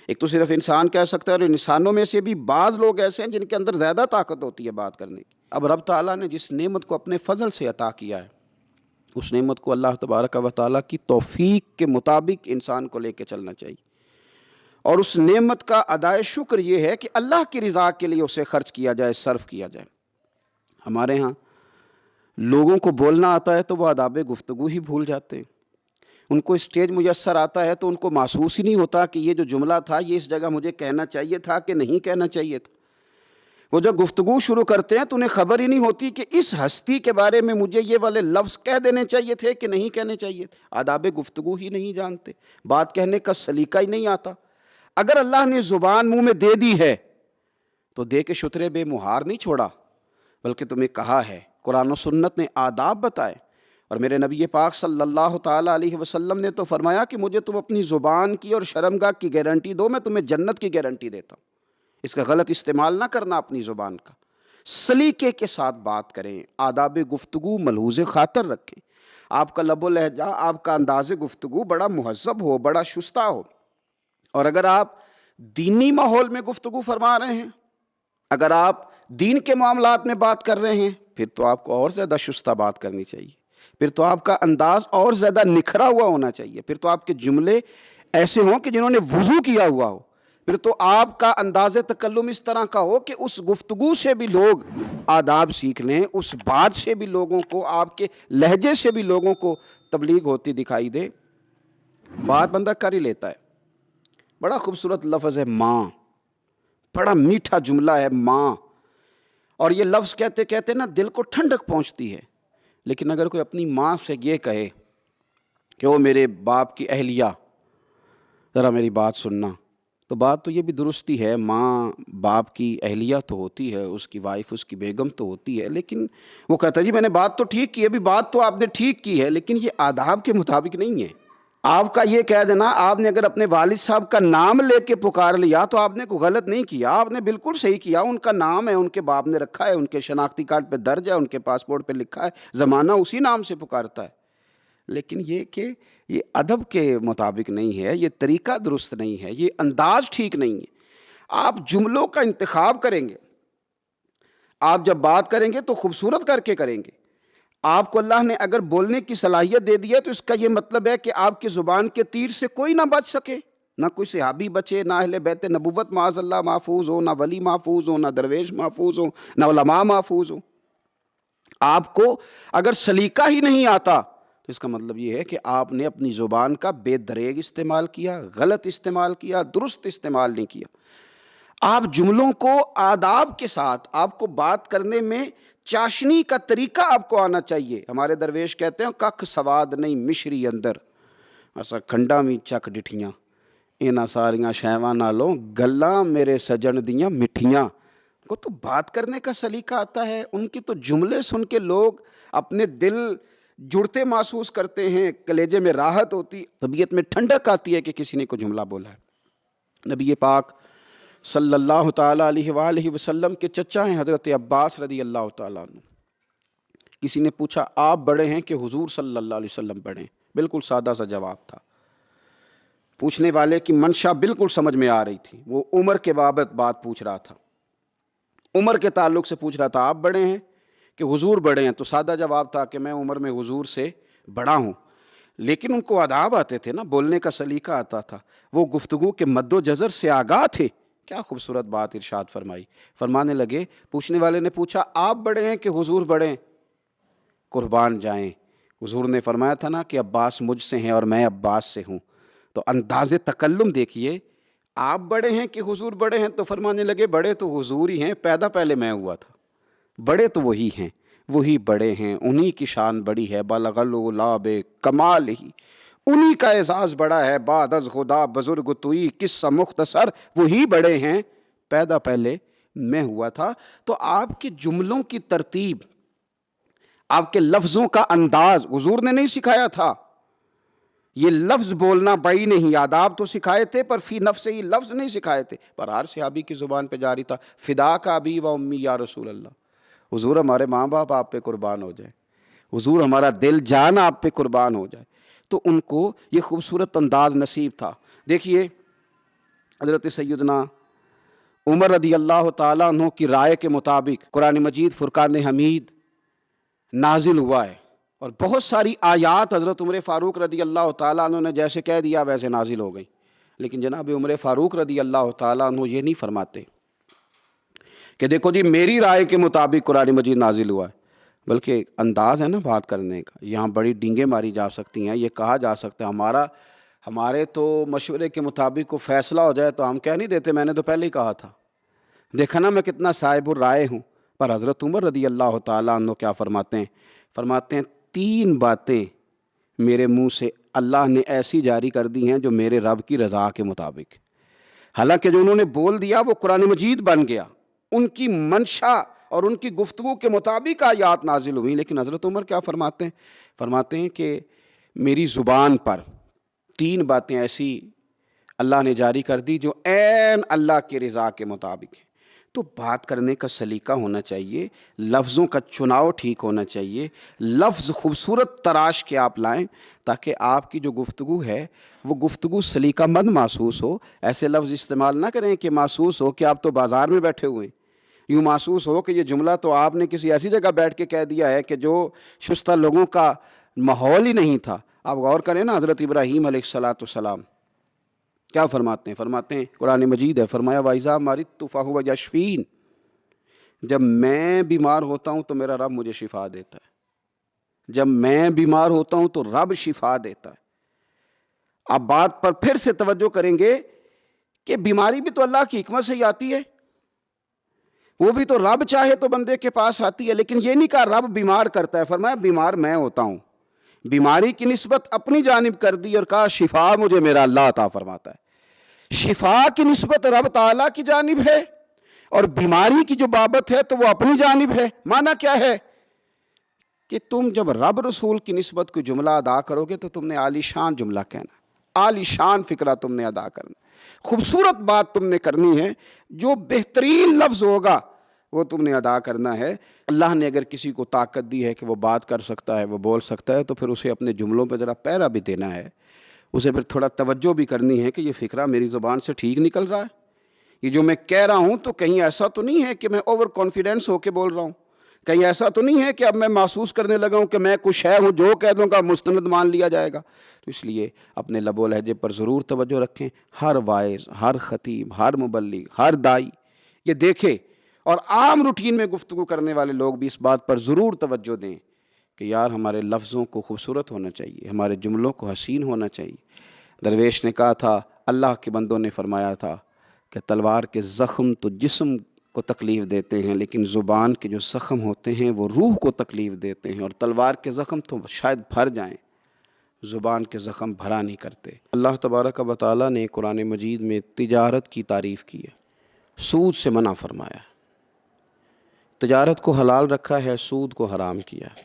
ایک تو صرف انسان کہہ سکتا ہے، اور انسانوں میں سے بھی بعض لوگ ایسے ہیں جن کے اندر زیادہ طاقت ہوتی ہے بات کرنے کی۔ اب رب تعالیٰ نے جس نعمت کو اپنے فضل سے عطا کیا ہے، اس نعمت کو اللہ تبارک و تعالیٰ کی توفیق کے مطابق انسان کو لے کے چلنا چاہیے، اور اس نعمت کا ادائے شکر یہ ہے کہ اللہ کی رضا کے لیے اسے خرچ کیا جائے، صرف کیا جائے۔ ہمارے ہاں لوگوں کو بولنا آتا ہے تو وہ آداب گفتگو ہی بھول جاتے ہیں، ان کو اسٹیج میسر آتا ہے تو ان کو محسوس ہی نہیں ہوتا کہ یہ جو جملہ تھا یہ اس جگہ مجھے کہنا چاہیے تھا کہ نہیں کہنا چاہیے تھا۔ وہ جب گفتگو شروع کرتے ہیں تو انہیں خبر ہی نہیں ہوتی کہ اس ہستی کے بارے میں مجھے یہ والے لفظ کہہ دینے چاہیے تھے کہ نہیں کہنے چاہیے تھے۔ آداب گفتگو ہی نہیں جانتے، بات کہنے کا سلیقہ ہی نہیں آتا۔ اگر اللہ نے زبان منہ میں دے دی ہے تو دے کے شترے بے مہار نہیں چھوڑا، بلکہ تمہیں کہا ہے، قرآن و سنت نے آداب بتائے، اور میرے نبی پاک صلی اللہ تعالیٰ علیہ وسلم نے تو فرمایا کہ مجھے تم اپنی زبان کی اور شرمگاہ کی گارنٹی دو، میں تمہیں جنت کی گارنٹی دیتا ہوں۔ اس کا غلط استعمال نہ کرنا اپنی زبان کا، سلیقے کے ساتھ بات کریں، آداب گفتگو ملحوظ خاطر رکھیں، آپ کا لب و لہجہ، آپ کا انداز گفتگو بڑا مہذب ہو، بڑا شستہ ہو۔ اور اگر آپ دینی ماحول میں گفتگو فرما رہے ہیں، اگر آپ دین کے معاملات میں بات کر رہے ہیں، پھر تو آپ کو اور زیادہ شستہ بات کرنی چاہیے، پھر تو آپ کا انداز اور زیادہ نکھرا ہوا ہونا چاہیے، پھر تو آپ کے جملے ایسے ہوں کہ جنہوں نے وضو کیا ہوا ہو، پھر تو آپ کا انداز تکلم اس طرح کا ہو کہ اس گفتگو سے بھی لوگ آداب سیکھ لیں، اس بات سے بھی لوگوں کو، آپ کے لہجے سے بھی لوگوں کو تبلیغ ہوتی دکھائی دے۔ بات بندہ کر ہی لیتا ہے، بڑا خوبصورت لفظ ہے ماں، بڑا میٹھا جملہ ہے ماں، اور یہ لفظ کہتے کہتے نا دل کو ٹھنڈک پہنچتی ہے۔ لیکن اگر کوئی اپنی ماں سے یہ کہے کہ وہ میرے باپ کی اہلیہ، ذرا میری بات سننا، تو بات تو یہ بھی درستی ہے، ماں باپ کی اہلیہ تو ہوتی ہے، اس کی وائف، اس کی بیگم تو ہوتی ہے، لیکن وہ کہتا ہے جی میں نے بات تو ٹھیک کی ہے، ابھی بات تو آپ نے ٹھیک کی ہے، لیکن یہ آداب کے مطابق نہیں ہے۔ آپ کا یہ کہہ دینا، آپ نے اگر اپنے والد صاحب کا نام لے کے پکار لیا تو آپ نے کوئی غلط نہیں کیا، آپ نے بالکل صحیح کیا، ان کا نام ہے، ان کے باپ نے رکھا ہے، ان کے شناختی کارڈ پہ درج ہے، ان کے پاسپورٹ پہ لکھا ہے، زمانہ اسی نام سے پکارتا ہے۔ لیکن یہ کہ یہ ادب کے مطابق نہیں ہے، یہ طریقہ درست نہیں ہے، یہ انداز ٹھیک نہیں ہے۔ آپ جملوں کا انتخاب کریں گے، آپ جب بات کریں گے تو خوبصورت کر کے کریں گے۔ آپ کو اللہ نے اگر بولنے کی صلاحیت دے دی ہے تو اس کا یہ مطلب ہے کہ آپ کی زبان کے تیر سے کوئی نہ بچ سکے، نہ کوئی صحابی بچے، نہ اہل بیت نبوت معاذ اللہ محفوظ ہو، نہ ولی محفوظ ہو، نہ درویش محفوظ ہو، نہ علماء محفوظ ہو۔ آپ کو اگر سلیقہ ہی نہیں آتا تو اس کا مطلب یہ ہے کہ آپ نے اپنی زبان کا بے دریغ استعمال کیا، غلط استعمال کیا، درست استعمال نہیں کیا۔ آپ جملوں کو آداب کے ساتھ، آپ کو بات کرنے میں چاشنی کا طریقہ آپ کو آنا چاہیے۔ ہمارے درویش کہتے ہیں ککھ سواد نہیں مشری اندر، اسا کھنڈا میں چک ڈٹھیاں اینا ساریاں شیواں نالوں گلاں میرے سجن دیاں مٹھیاں۔ کو تو بات کرنے کا سلیقہ آتا ہے، ان کی تو جملے سن کے لوگ اپنے دل جڑتے محسوس کرتے ہیں، کلیجے میں راحت ہوتی، طبیعت میں ٹھنڈک آتی ہے کہ کسی نے کوئی جملہ بولا ہے۔ نبی پاک صلی اللہ تعالیٰ علیہ وآلہ وسلم کے چچا ہیں حضرت عباس رضی اللہ تعالیٰ عنہ۔ کسی نے پوچھا آپ بڑے ہیں کہ حضور صلی اللہ علیہ وسلم بڑے ہیں؟ بالکل سادہ سا جواب تھا۔ پوچھنے والے کی منشا بالکل سمجھ میں آ رہی تھی، وہ عمر کے بابت بات پوچھ رہا تھا، عمر کے تعلق سے پوچھ رہا تھا آپ بڑے ہیں کہ حضور بڑے ہیں؟ تو سادہ جواب تھا کہ میں عمر میں حضور سے بڑا ہوں۔ لیکن ان کو آداب آتے تھے نا، بولنے کا سلیقہ آتا تھا، وہ گفتگو کے مد و جزر سے آگاہ تھے۔ کیا خوبصورت بات ارشاد فرمائی، فرمانے لگے، پوچھنے والے نے پوچھا آپ بڑے ہیں کہ حضور بڑے ہیں؟ قربان جائیں، حضور نے فرمایا تھا نا کہ عباس مجھ سے ہیں اور میں عباس سے ہوں۔ تو انداز تکلم دیکھیے، آپ بڑے ہیں کہ حضور بڑے ہیں؟ تو فرمانے لگے بڑے تو حضور ہی ہیں، پیدا پہلے میں ہوا تھا، بڑے تو وہی ہیں، وہی بڑے ہیں، انہی کی شان بڑی ہے، بلغ العلا بکمال ہی، انہی کا اعزاز بڑا ہے، بعد از خدا بزرگ توئی قصہ مختصر، وہی بڑے ہیں، پیدا پہلے میں ہوا تھا۔ تو آپ کے جملوں کی ترتیب، آپ کے لفظوں کا انداز حضور نے نہیں سکھایا تھا۔ یہ لفظ بولنا بڑی نہیں، آداب تو سکھائے تھے پر فی نفس ہی لفظ نہیں سکھائے تھے، پر ہر صحابی کی زبان پہ جاری تھا، فدا کا ابی و امی یا رسول اللہ، حضور ہمارے ماں باپ آپ پہ قربان ہو جائے، حضور ہمارا دل جان آپ پہ قربان ہو جائے۔ تو ان کو یہ خوبصورت انداز نصیب تھا۔ دیکھیے حضرت سیدنا عمر رضی اللہ تعالیٰ عنہ کی رائے کے مطابق قرآن مجید فرقان حمید نازل ہوا ہے، اور بہت ساری آیات حضرت عمر فاروق رضی اللہ تعالیٰ عنہ نے جیسے کہہ دیا ویسے نازل ہو گئی۔ لیکن جناب عمر فاروق رضی اللہ تعالیٰ عنہ یہ نہیں فرماتے کہ دیکھو جی میری رائے کے مطابق قرآن مجید نازل ہوا ہے، بلکہ انداز ہے نا بات کرنے کا، یہاں بڑی ڈینگیں ماری جا سکتی ہیں، یہ کہا جا سکتا ہے ہمارے تو مشورے کے مطابق کو فیصلہ ہو جائے تو ہم کہہ نہیں دیتے میں نے تو پہلے ہی کہا تھا، دیکھا نا میں کتنا صاحب الرائے ہوں۔ پر حضرت عمر رضی اللہ تعالیٰ عنہ کیا فرماتے ہیں 3 باتیں میرے منہ سے اللہ نے ایسی جاری کر دی ہیں جو میرے رب کی رضا کے مطابق، حالانکہ جو انہوں نے بول دیا وہ قرآن مجید بن گیا، ان کی منشا اور ان کی گفتگو کے مطابق آیات نازل ہوئی۔ لیکن حضرت عمر کیا فرماتے ہیں کہ میری زبان پر 3 باتیں ایسی اللہ نے جاری کر دی جو عین اللہ کی رضا کے مطابق ہے۔ تو بات کرنے کا سلیقہ ہونا چاہیے، لفظوں کا چناؤ ٹھیک ہونا چاہیے، لفظ خوبصورت تراش کے آپ لائیں تاکہ آپ کی جو گفتگو ہے وہ گفتگو سلیقہ مند محسوس ہو۔ ایسے لفظ استعمال نہ کریں کہ محسوس ہو کہ آپ تو بازار میں بیٹھے ہوئے ہیں، یوں محسوس ہو کہ یہ جملہ تو آپ نے کسی ایسی جگہ بیٹھ کے کہہ دیا ہے کہ جو شستہ لوگوں کا ماحول ہی نہیں تھا۔ آپ غور کریں نا، حضرت ابراہیم علیہ السلام کیا فرماتے ہیں قرآن مجید ہے، فرمایا وَإِذَا مَرِضْتُ فَهُوَ يَشْفِينِ، جب میں بیمار ہوتا ہوں تو میرا رب مجھے شفا دیتا ہے، جب میں بیمار ہوتا ہوں تو رب شفا دیتا ہے۔ اب بات پر پھر سے توجہ کریں گے کہ بیماری بھی تو اللہ کی حکمت سے ہی آتی ہے، وہ بھی تو رب چاہے تو بندے کے پاس آتی ہے، لیکن یہ نہیں کہا رب بیمار کرتا ہے، فرمایا بیمار میں ہوتا ہوں، بیماری کی نسبت اپنی جانب کر دی اور کہا شفا مجھے میرا اللہ عطا فرماتا ہے۔ شفا کی نسبت رب تعالیٰ کی جانب ہے اور بیماری کی جو بابت ہے تو وہ اپنی جانب ہے۔ معنی کیا ہے کہ تم جب رب رسول کی نسبت کوئی جملہ ادا کرو گے تو تم نے عالی شان جملہ کہنا ہے۔ عالی شان فکرہ تم نے ادا کرنا، خوبصورت بات تم نے کرنی ہے، جو بہترین لفظ ہوگا وہ تم نے ادا کرنا ہے۔ اللہ نے اگر کسی کو طاقت دی ہے کہ وہ بات کر سکتا ہے، وہ بول سکتا ہے، تو پھر اسے اپنے جملوں پہ ذرا پیرا بھی دینا ہے، اسے پھر تھوڑا توجہ بھی کرنی ہے کہ یہ فکرہ میری زبان سے ٹھیک نکل رہا ہے، یہ جو میں کہہ رہا ہوں تو کہیں ایسا تو نہیں ہے کہ میں اوور کانفیڈنس ہو کے بول رہا ہوں، کہیں ایسا تو نہیں ہے کہ اب میں محسوس کرنے لگا ہوں کہ میں کچھ ہے ہوں، جو کہہ دوں گا مستند مان لیا جائے گا۔ تو اس لیے اپنے لب و لہجے پر ضرور توجہ رکھیں، ہر وائز، ہر خطیب، ہر مبلغ، ہر دائی یہ دیکھے، اور عام روٹین میں گفتگو کرنے والے لوگ بھی اس بات پر ضرور توجہ دیں کہ یار ہمارے لفظوں کو خوبصورت ہونا چاہیے، ہمارے جملوں کو حسین ہونا چاہیے۔ درویش نے کہا تھا، اللہ کے بندوں نے فرمایا تھا کہ تلوار کے زخم تو جسم کو تکلیف دیتے ہیں، لیکن زبان کے جو زخم ہوتے ہیں وہ روح کو تکلیف دیتے ہیں، اور تلوار کے زخم تو شاید بھر جائیں، زبان کے زخم بھرا نہیں کرتے۔ اللہ تبارک و تعالیٰ نے قرآن مجید میں تجارت کی تعریف کی ہے، سود سے منع فرمایا ہے، تجارت کو حلال رکھا ہے، سود کو حرام کیا ہے۔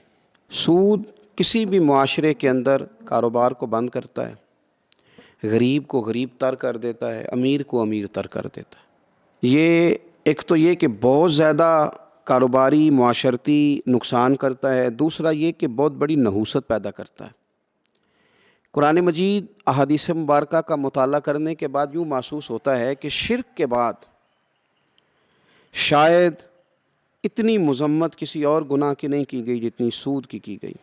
سود کسی بھی معاشرے کے اندر کاروبار کو بند کرتا ہے، غریب کو غریب تر کر دیتا ہے، امیر کو امیر تر کر دیتا ہے۔ یہ ایک تو یہ کہ بہت زیادہ کاروباری معاشرتی نقصان کرتا ہے، دوسرا یہ کہ بہت بڑی نحوست پیدا کرتا ہے۔ قرآن مجید احادیث مبارکہ کا مطالعہ کرنے کے بعد یوں محسوس ہوتا ہے کہ شرک کے بعد شاید اتنی مذمت کسی اور گناہ کی نہیں کی گئی جتنی سود کی گئی،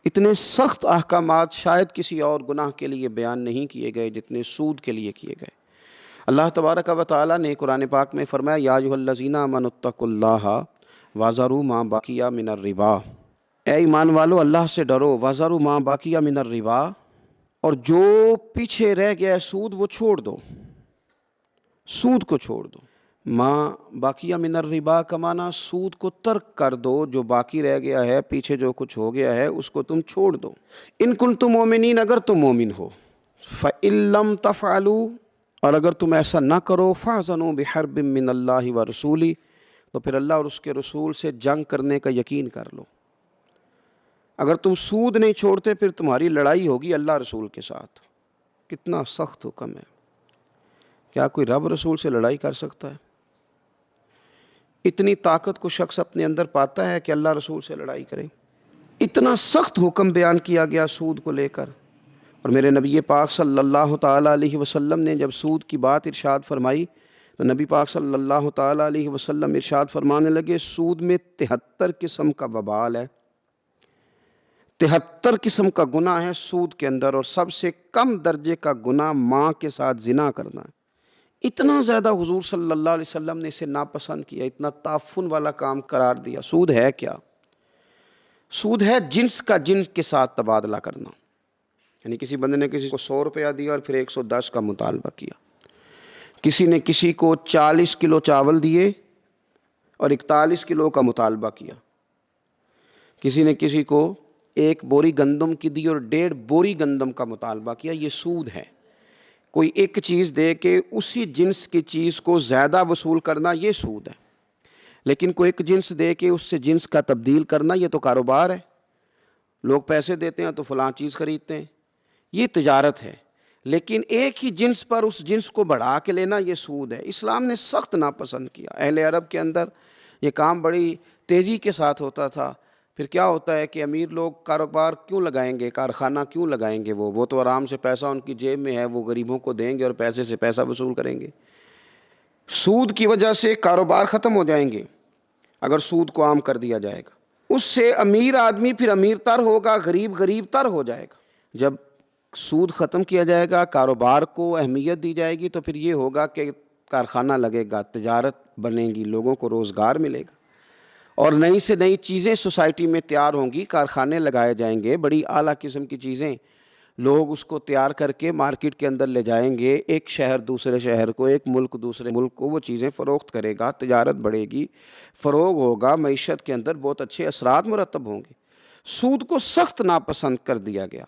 اتنے سخت احکامات شاید کسی اور گناہ کے لیے بیان نہیں کیے گئے جتنے سود کے لیے کیے گئے۔ اللہ تبارک و تعالیٰ نے قرآن پاک میں فرمایا، یا ایھا الذین آمنوا اتقوا اللہ وذروا ما بقی من الربا، اے ایمان والو اللہ سے ڈرو، وذروا ما بقی من الربا، اور جو پیچھے رہ گیا ہے سود وہ چھوڑ دو، سود کو چھوڑ دو۔ ما بقی من الربا کا معنی سود کو ترک کر دو، جو باقی رہ گیا ہے، پیچھے جو کچھ ہو گیا ہے اس کو تم چھوڑ دو۔ ان کنتم مومنین، اگر تم مومن ہو، فإن لم تفعلوا، اور اگر تم ایسا نہ کرو، فاذنوا بحرب من اللہ ورسولہ، تو پھر اللہ اور اس کے رسول سے جنگ کرنے کا یقین کر لو۔ اگر تم سود نہیں چھوڑتے پھر تمہاری لڑائی ہوگی اللہ رسول کے ساتھ۔ کتنا سخت حکم ہے! کیا کوئی رب رسول سے لڑائی کر سکتا ہے؟ اتنی طاقت کو شخص اپنے اندر پاتا ہے کہ اللہ رسول سے لڑائی کرے؟ اتنا سخت حکم بیان کیا گیا سود کو لے کر، اور میرے نبی پاک صلی اللہ تعالیٰ علیہ وسلم نے جب سود کی بات ارشاد فرمائی تو نبی پاک صلی اللہ تعالیٰ علیہ وسلم ارشاد فرمانے لگے، سود میں 73 قسم کا وبال ہے، 73 قسم کا گناہ ہے سود کے اندر، اور سب سے کم درجے کا گناہ ماں کے ساتھ زنا کرنا ہے۔ اتنا زیادہ حضور صلی اللہ علیہ وسلم نے اسے ناپسند کیا، اتنا تعفن والا کام قرار دیا۔ سود ہے کیا؟ سود ہے جنس کا جنس کے ساتھ تبادلہ کرنا، یعنی کسی بندے نے کسی کو 100 روپیہ دیا اور پھر 110 کا مطالبہ کیا، کسی نے کسی کو 40 کلو چاول دیے اور 41 کلو کا مطالبہ کیا، کسی نے کسی کو 1 بوری گندم کی دی اور 1.5 بوری گندم کا مطالبہ کیا۔ یہ سود ہے۔ کوئی ایک چیز دے کے اسی جنس کی چیز کو زیادہ وصول کرنا، یہ سود ہے، لیکن کوئی ایک جنس دے کے اس سے جنس کا تبدیل کرنا، یہ تو کاروبار ہے۔ لوگ پیسے دیتے ہیں تو فلاں چیز خریدتے ہیں، یہ تجارت ہے، لیکن ایک ہی جنس پر اس جنس کو بڑھا کے لینا، یہ سود ہے۔ اسلام نے سخت ناپسند کیا۔ اہل عرب کے اندر یہ کام بڑی تیزی کے ساتھ ہوتا تھا۔ پھر کیا ہوتا ہے کہ امیر لوگ کاروبار کیوں لگائیں گے، کارخانہ کیوں لگائیں گے؟ وہ تو آرام سے پیسہ ان کی جیب میں ہے، وہ غریبوں کو دیں گے اور پیسے سے پیسہ وصول کریں گے۔ سود کی وجہ سے کاروبار ختم ہو جائیں گے اگر سود کو عام کر دیا جائے گا۔ اس سے امیر آدمی پھر امیر تر ہوگا، غریب غریب تر ہو جائے گا۔ جب سود ختم کیا جائے گا، کاروبار کو اہمیت دی جائے گی، تو پھر یہ ہوگا کہ کارخانہ لگے گا، تجارت بنے گی، لوگوں کو روزگار ملے گا، اور نئی سے نئی چیزیں سوسائٹی میں تیار ہوں گی، کارخانے لگائے جائیں گے، بڑی اعلیٰ قسم کی چیزیں لوگ اس کو تیار کر کے مارکیٹ کے اندر لے جائیں گے، ایک شہر دوسرے شہر کو، ایک ملک دوسرے ملک کو وہ چیزیں فروخت کرے گا، تجارت بڑھے گی، فروغ ہوگا، معیشت کے اندر بہت اچھے اثرات مرتب ہوں گے۔ سود کو سخت ناپسند کر دیا گیا،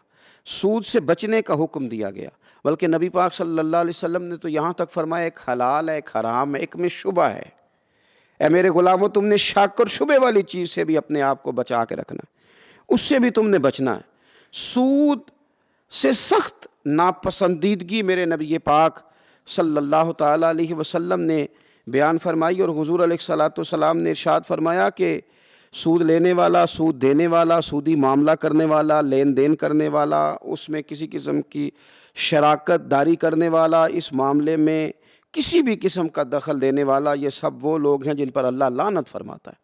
سود سے بچنے کا حکم دیا گیا، بلکہ نبی پاک صلی اللہ علیہ وسلم نے تو یہاں تک فرمایا ایک حلال ہے، ایک حرام ہے، ایک میں شبہ ہے۔ اے میرے غلاموں، تم نے شک اور شبے والی چیز سے بھی اپنے آپ کو بچا کے رکھنا ہے، اس سے بھی تم نے بچنا ہے۔ سود سے سخت ناپسندیدگی میرے نبی پاک صلی اللہ تعالیٰ علیہ وسلم نے بیان فرمائی، اور حضور علیہ الصلاۃ والسلام نے ارشاد فرمایا کہ سود لینے والا، سود دینے والا، سودی معاملہ کرنے والا، لین دین کرنے والا، اس میں کسی قسم کی شراکت داری کرنے والا، اس معاملے میں کسی بھی قسم کا دخل دینے والا، یہ سب وہ لوگ ہیں جن پر اللہ لعنت فرماتا ہے،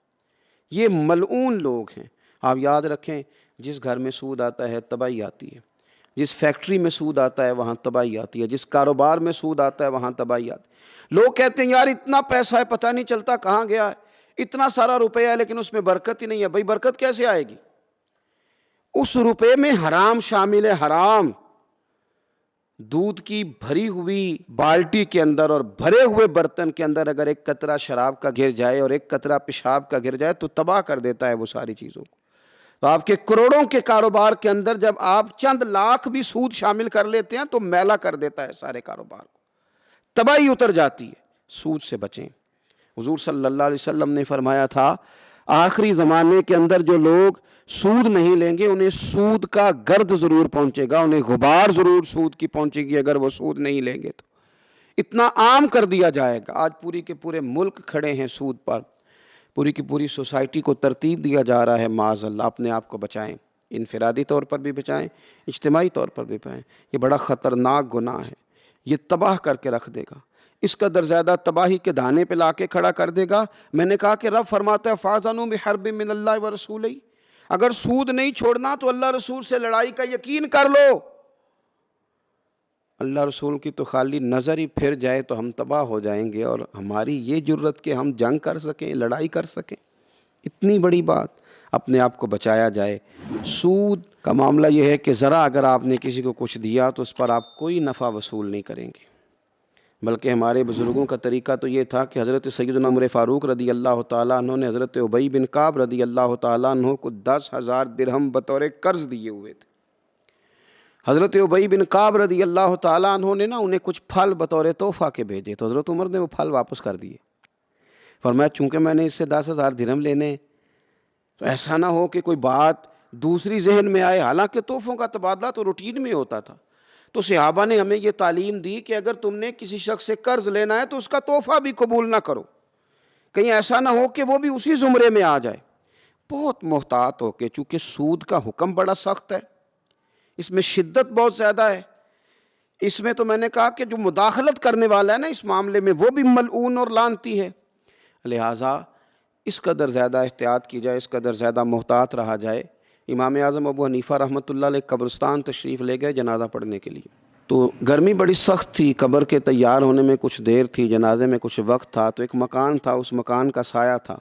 یہ ملعون لوگ ہیں۔ آپ یاد رکھیں، جس گھر میں سود آتا ہے تباہی آتی ہے، جس فیکٹری میں سود آتا ہے وہاں تباہی آتی ہے، جس کاروبار میں سود آتا ہے وہاں تباہی آتی ہے۔ لوگ کہتے ہیں یار اتنا پیسہ ہے پتہ نہیں چلتا کہاں گیا ہے، اتنا سارا روپے ہے لیکن اس میں برکت ہی نہیں ہے۔ بھئی برکت کیسے آئے گی؟ اس روپے میں حرام شامل ہے، حرام۔ دودھ کی بھری ہوئی بالٹی کے اندر اور بھرے ہوئے برتن کے اندر اگر ایک قطرہ شراب کا گر جائے اور ایک قطرہ پیشاب کا گر جائے تو تباہ کر دیتا ہے وہ ساری چیزوں کو۔ تو آپ کے کروڑوں کے کاروبار کے اندر جب آپ چند لاکھ بھی سود شامل کر لیتے ہیں تو میلا کر دیتا ہے سارے کاروبار کو، تباہی اتر جاتی ہے۔ سود سے بچیں۔ حضور صلی اللہ علیہ وسلم نے فرمایا تھا آخری زمانے کے اندر جو لوگ سود نہیں لیں گے انہیں سود کا گرد ضرور پہنچے گا، انہیں غبار ضرور سود کی پہنچے گی اگر وہ سود نہیں لیں گے تو۔ اتنا عام کر دیا جائے گا، آج پوری کے پورے ملک کھڑے ہیں سود پر، پوری کی پوری سوسائٹی کو ترتیب دیا جا رہا ہے۔ معاذ اللہ، اپنے آپ کو بچائیں، انفرادی طور پر بھی بچائیں، اجتماعی طور پر بھی بچائیں۔ یہ بڑا خطرناک گناہ ہے، یہ تباہ کر کے رکھ دے گا، اس قدر زیادہ تباہی کے دھانے پہ لا کے کھڑا کر دے گا۔ میں نے کہا کہ رب فرماتا ہے فَأَذَنُوا بِحَرْبٍ مِّنَ اللَّهِ وَرَسُولِهِ، اگر سود نہیں چھوڑنا تو اللہ رسول سے لڑائی کا یقین کر لو۔ اللہ رسول کی تو خالی نظر ہی پھر جائے تو ہم تباہ ہو جائیں گے، اور ہماری یہ جرت کہ ہم جنگ کر سکیں، لڑائی کر سکیں، اتنی بڑی بات۔ اپنے آپ کو بچایا جائے۔ سود کا معاملہ یہ ہے کہ ذرا اگر آپ نے کسی کو کچھ دیا تو اس پر آپ کوئی نفع وصول نہیں کریں گے، بلکہ ہمارے بزرگوں کا طریقہ تو یہ تھا کہ حضرت سیدنا عمر فاروق رضی اللہ تعالیٰ عنہ نے حضرت ابی بن کعب رضی اللہ تعالیٰ عنہ کو 10,000 درہم بطور قرض دیے ہوئے تھے۔ حضرت ابی بن کعب رضی اللہ تعالیٰ عنہ نے انہیں کچھ پھل بطور تحفہ کے بھیجے، تو حضرت عمر نے وہ پھل واپس کر دیے۔ فرمایا چونکہ میں نے اس سے 10,000 درہم لینے، تو ایسا نہ ہو کہ کوئی بات دوسری ذہن میں آئے، حالانکہ تحفوں کا تبادلہ تو روٹین میں ہوتا تھا۔ تو صحابہ نے ہمیں یہ تعلیم دی کہ اگر تم نے کسی شخص سے قرض لینا ہے تو اس کا تحفہ بھی قبول نہ کرو، کہیں ایسا نہ ہو کہ وہ بھی اسی زمرے میں آ جائے۔ بہت محتاط ہو کے، چونکہ سود کا حکم بڑا سخت ہے، اس میں شدت بہت زیادہ ہے، اس میں تو میں نے کہا کہ جو مداخلت کرنے والا ہے نا اس معاملے میں وہ بھی ملعون اور لعنتی ہے۔ لہٰذا اس قدر زیادہ احتیاط کی جائے، اس قدر زیادہ محتاط رہا جائے۔ امام اعظم ابو حنیفہ رحمۃ اللہ علیہ قبرستان تشریف لے گئے جنازہ پڑھنے کے لیے، تو گرمی بڑی سخت تھی، قبر کے تیار ہونے میں کچھ دیر تھی، جنازے میں کچھ وقت تھا، تو ایک مکان تھا، اس مکان کا سایہ تھا،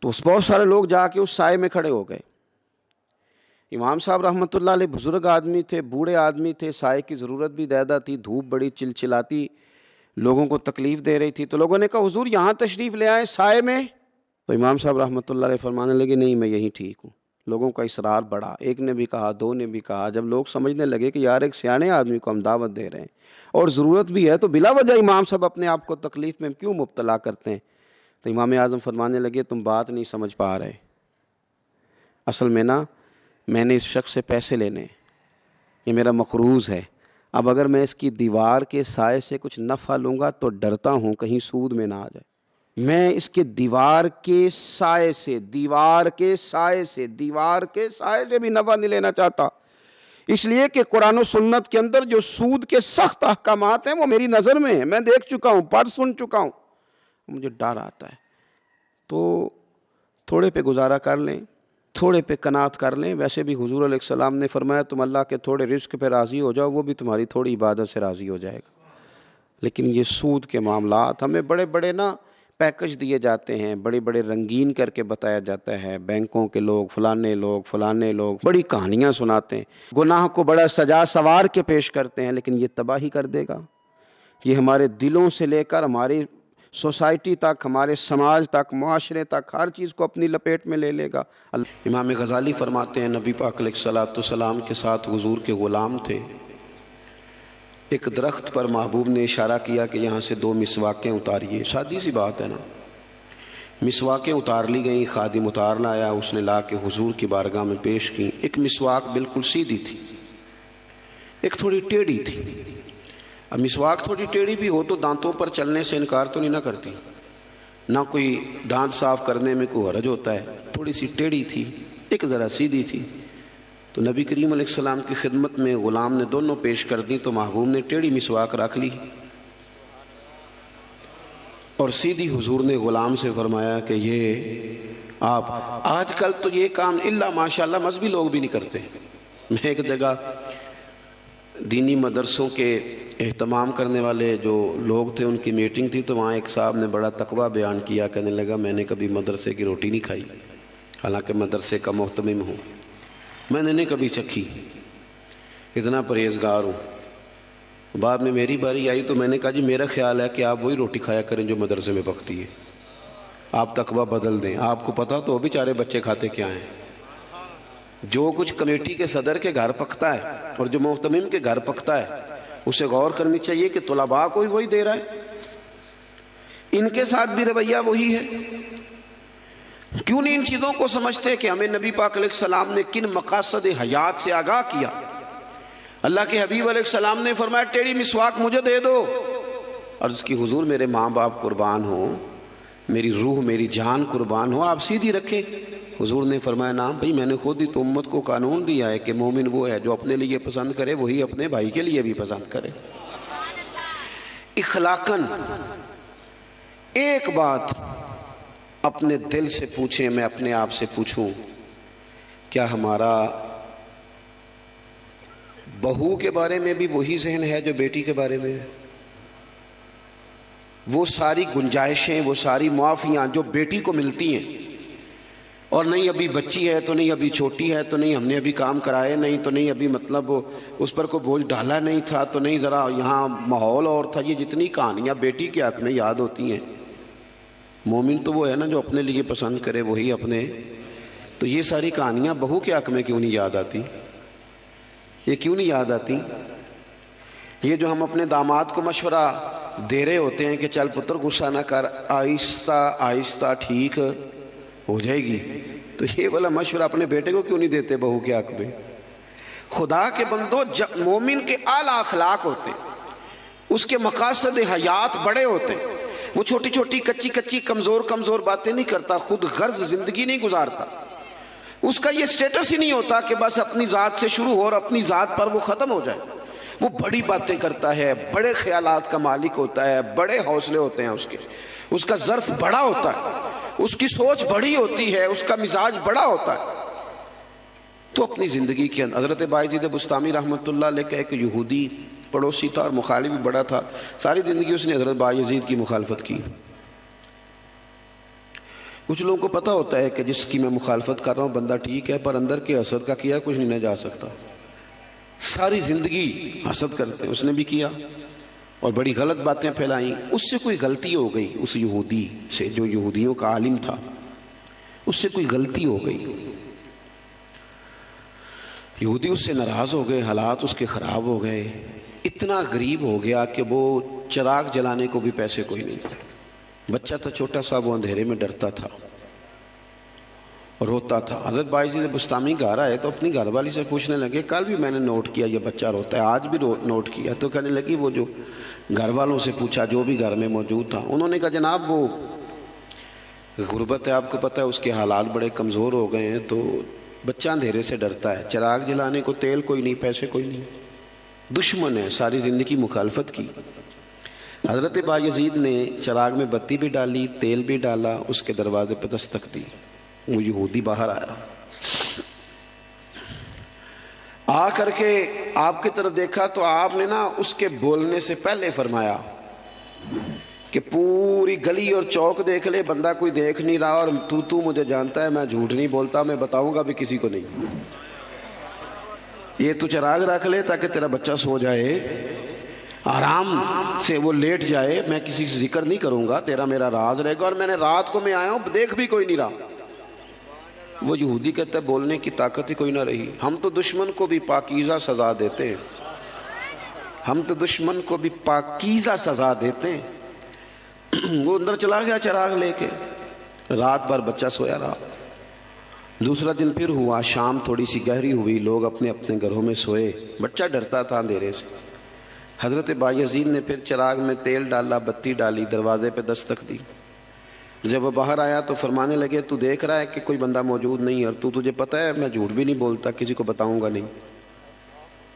تو بہت سارے لوگ جا کے اس سائے میں کھڑے ہو گئے۔ امام صاحب رحمۃ اللہ علیہ بزرگ آدمی تھے، بوڑھے آدمی تھے، سائے کی ضرورت بھی زیادہ تھی، دھوپ بڑی چلچلاتی لوگوں کو تکلیف دے رہی تھی، تو لوگوں نے کہا حضور یہاں تشریف لے آئے سائے میں، تو امام صاحب رحمۃ اللہ علیہ فرمانے لگے نہیں میں یہیں ٹھیک ہوں۔ لوگوں کا اصرار بڑھا، ایک نے بھی کہا، دو نے بھی کہا، جب لوگ سمجھنے لگے کہ یار ایک سیانے آدمی کو ہم دعوت دے رہے ہیں اور ضرورت بھی ہے، تو بلا وجہ امام صاحب اپنے آپ کو تکلیف میں کیوں مبتلا کرتے ہیں؟ تو امام اعظم فرمانے لگے تم بات نہیں سمجھ پا رہے، اصل میں نا میں نے اس شخص سے پیسے لینے، یہ میرا مقروض ہے، اب اگر میں اس کی دیوار کے سائے سے کچھ نفع لوں گا تو ڈرتا ہوں کہیں سود میں نہ آ جائے، میں اس کے دیوار کے سائے سے بھی نفع نہیں لینا چاہتا، اس لیے کہ قرآن و سنت کے اندر جو سود کے سخت احکامات ہیں وہ میری نظر میں ہیں، میں دیکھ چکا ہوں، پڑھ سن چکا ہوں، مجھے ڈر آتا ہے۔ تو تھوڑے پہ گزارا کر لیں، تھوڑے پہ قناعت کر لیں، ویسے بھی حضور علیہ السلام نے فرمایا تم اللہ کے تھوڑے رزق پہ راضی ہو جاؤ، وہ بھی تمہاری تھوڑی عبادت سے راضی ہو جائے گا۔ لیکن یہ سود کے معاملات ہمیں بڑے بڑے پیکج دیے جاتے ہیں، بڑے بڑے رنگین کر کے بتایا جاتا ہے، بینکوں کے لوگ فلانے لوگ بڑی کہانیاں سناتے ہیں، گناہ کو بڑا سجا سوار کے پیش کرتے ہیں، لیکن یہ تباہی کر دے گا، یہ ہمارے دلوں سے لے کر ہماری سوسائٹی تک، ہمارے سماج تک، معاشرے تک، ہر چیز کو اپنی لپیٹ میں لے لے گا۔ امام غزالی فرماتے ہیں نبی پاک علیہ السلام کے ساتھ حضور کے غلام تھے، ایک درخت پر محبوب نے اشارہ کیا کہ یہاں سے 2 مسواکیں اتاریے، سادی سی بات ہے نا، مسواکیں اتار لی گئیں، خادم اتار لایا، اس نے لا کے حضور کی بارگاہ میں پیش کی، ایک مسواک بالکل سیدھی تھی، ایک تھوڑی ٹیڑھی تھی. اب مسواک تھوڑی ٹیڑھی بھی ہو تو دانتوں پر چلنے سے انکار تو نہیں نہ کرتی، نہ کوئی دانت صاف کرنے میں کوئی حرج ہوتا ہے. تھوڑی سی ٹیڑھی تھی، ایک ذرا سیدھی تھی. تو نبی کریم علیہ السلام کی خدمت میں غلام نے دونوں پیش کر دی تو محبوب نے ٹیڑھی مسواک رکھ لی اور سیدھی حضور نے غلام سے فرمایا کہ یہ آپ. آج کل تو یہ کام الا ماشاءاللہ مذہبی لوگ بھی نہیں کرتے. میں ایک جگہ دینی مدرسوں کے اہتمام کرنے والے جو لوگ تھے ان کی میٹنگ تھی، تو وہاں ایک صاحب نے بڑا تقویٰ بیان کیا. کہنے لگا میں نے کبھی مدرسے کی روٹی نہیں کھائی، حالانکہ مدرسے کا محتمم ہوں. میں نے نہیں کبھی چکھی، اتنا پرہیزگار ہوں. بعد میں میری باری آئی تو میں نے کہا جی میرا خیال ہے کہ آپ وہی روٹی کھایا کریں جو مدرسے میں پکتی ہے، آپ تقویٰ بدل دیں. آپ کو پتہ تو بیچارے بچے کھاتے کیا ہیں. جو کچھ کمیٹی کے صدر کے گھر پکتا ہے اور جو محتمم کے گھر پکتا ہے اسے غور کرنی چاہیے کہ طلباء کو وہی دے رہا ہے، ان کے ساتھ بھی رویہ وہی ہے. کیوں نہیں ان چیزوں کو سمجھتے کہ ہمیں نبی پاک علیہ السلام نے کن مقاصد حیات سے آگاہ کیا. اللہ کے حبیب علیہ السلام نے فرمایا ٹیڑھی مسواک مجھے دے دو. عرض کی حضور میرے ماں باپ قربان ہو، میری روح میری جان قربان ہو، آپ سیدھی رکھیں. حضور نے فرمایا نام بھائی، میں نے خود ہی تو امت کو قانون دیا ہے کہ مومن وہ ہے جو اپنے لیے پسند کرے وہی اپنے بھائی کے لیے بھی پسند کرے. اخلاقاً ایک بات اپنے دل سے پوچھیں، میں اپنے آپ سے پوچھوں، کیا ہمارا بہو کے بارے میں بھی وہی ذہن ہے جو بیٹی کے بارے میں ہے؟ وہ ساری گنجائشیں، وہ ساری معافیاں جو بیٹی کو ملتی ہیں، اور نہیں ابھی بچی ہے تو نہیں ابھی چھوٹی ہے تو نہیں ہم نے ابھی کام کرائے نہیں تو نہیں ابھی مطلب اس پر کوئی بوجھ ڈالا نہیں تھا تو نہیں ذرا یہاں ماحول اور تھا، یہ جتنی کہانیاں بیٹی کے حق میں یاد ہوتی ہیں. مومن تو وہ ہے نا جو اپنے لیے پسند کرے وہی اپنے. تو یہ ساری کہانیاں بہو کے حق میں کیوں نہیں یاد آتی؟ یہ کیوں نہیں یاد آتی؟ یہ جو ہم اپنے داماد کو مشورہ دے رہے ہوتے ہیں کہ چل پتر غصہ نہ کر، آہستہ آہستہ ٹھیک ہو جائے گی، تو یہ والا مشورہ اپنے بیٹے کو کیوں نہیں دیتے بہو کے حق میں؟ خدا کے بندو، مومن کے اعلیٰ اخلاق ہوتے ہیں، اس کے مقاصد حیات بڑے ہوتے ہیں. وہ چھوٹی چھوٹی کچی کچی کمزور باتیں نہیں کرتا، خود غرض زندگی نہیں گزارتا. اس کا یہ سٹیٹس ہی نہیں ہوتا کہ بس اپنی ذات سے شروع ہو اور اپنی ذات پر وہ ختم ہو جائے. وہ بڑی باتیں کرتا ہے، بڑے خیالات کا مالک ہوتا ہے، بڑے حوصلے ہوتے ہیں اس کا ظرف بڑا ہوتا ہے، اس کی سوچ بڑی ہوتی ہے، اس کا مزاج بڑا ہوتا ہے. تو اپنی زندگی کے اندر حضرت بایزید بستامی رحمۃ اللہ علیہ کا ایک یہودی پڑوسی تھا اور مخالف بھی بڑا تھا. ساری زندگی اس نے حضرت بایزید کی مخالفت کی. کچھ لوگوں کو پتہ ہوتا ہے کہ جس کی میں مخالفت کر رہا ہوں بندہ ٹھیک ہے، پر اندر کے حسد کا کیا کچھ نہیں نہ جا سکتا. ساری زندگی حسد کرتے، اس نے بھی کیا اور بڑی غلط باتیں پھیلائیں. اس سے کوئی غلطی ہو گئی، اس یہودی سے جو یہودیوں کا عالم تھا، اس سے کوئی غلطی ہو گئی. یہودی اس سے ناراض ہو گئے، حالات اس کے خراب ہو گئے. اتنا غریب ہو گیا کہ وہ چراغ جلانے کو بھی پیسے کوئی نہیں. بچہ تھا چھوٹا سا، وہ اندھیرے میں ڈرتا تھا، روتا تھا. حضرت بایزید بستامی گھر آئے تو اپنی گھر والی سے پوچھنے لگے، کل بھی میں نے نوٹ کیا یہ بچہ روتا ہے، آج بھی نوٹ کیا. تو کہنے لگی، وہ جو گھر والوں سے پوچھا جو بھی گھر میں موجود تھا، انہوں نے کہا جناب وہ غربت ہے، آپ کو پتہ ہے اس کے حالات بڑے کمزور ہو گئے ہیں، تو بچہ اندھیرے سے ڈرتا ہے، چراغ جلانے کو تیل کوئی نہیں، پیسے کوئی نہیں. دشمن ہے، ساری زندگی مخالفت کی. حضرت بایزید نے چراغ میں بتی بھی ڈالی، تیل بھی ڈالا، اس کے دروازے پہ دستک دی. وہ یہودی باہر آیا، آ کر کے آپ کی طرف دیکھا تو آپ نے نا اس کے بولنے سے پہلے فرمایا کہ پوری گلی اور چوک دیکھ لے، بندہ کوئی دیکھ نہیں رہا، اور تو مجھے جانتا ہے میں جھوٹ نہیں بولتا، میں بتاؤں گا بھی کسی کو نہیں. یہ تو چراغ رکھ لے تاکہ تیرا بچہ سو جائے، آرام سے وہ لیٹ جائے، میں کسی سے ذکر نہیں کروں گا، تیرا میرا راز رہے گا. اور میں نے رات کو میں آیا ہوں، دیکھ بھی کوئی نہیں رہا. وہ یہودی کہتا ہے بولنے کی طاقت ہی کوئی نہ رہی. ہم تو دشمن کو بھی پاکیزہ سزا دیتے ہیں، ہم تو دشمن کو بھی پاکیزہ سزا دیتے ہیں. وہ اندر چلا گیا چراغ لے کے، رات بھر بچہ سویا رہا. دوسرا دن پھر ہوا، شام تھوڑی سی گہری ہوئی، لوگ اپنے اپنے گھروں میں سوئے، بچہ ڈرتا تھا اندھیرے سے۔ حضرت بایزید نے پھر چراغ میں تیل ڈالا، بتی ڈالی، دروازے پہ دستک دی۔ جب وہ باہر آیا تو فرمانے لگے تو دیکھ رہا ہے کہ کوئی بندہ موجود نہیں ہے، اور تجھے پتہ ہے میں جھوٹ بھی نہیں بولتا، کسی کو بتاؤں گا نہیں،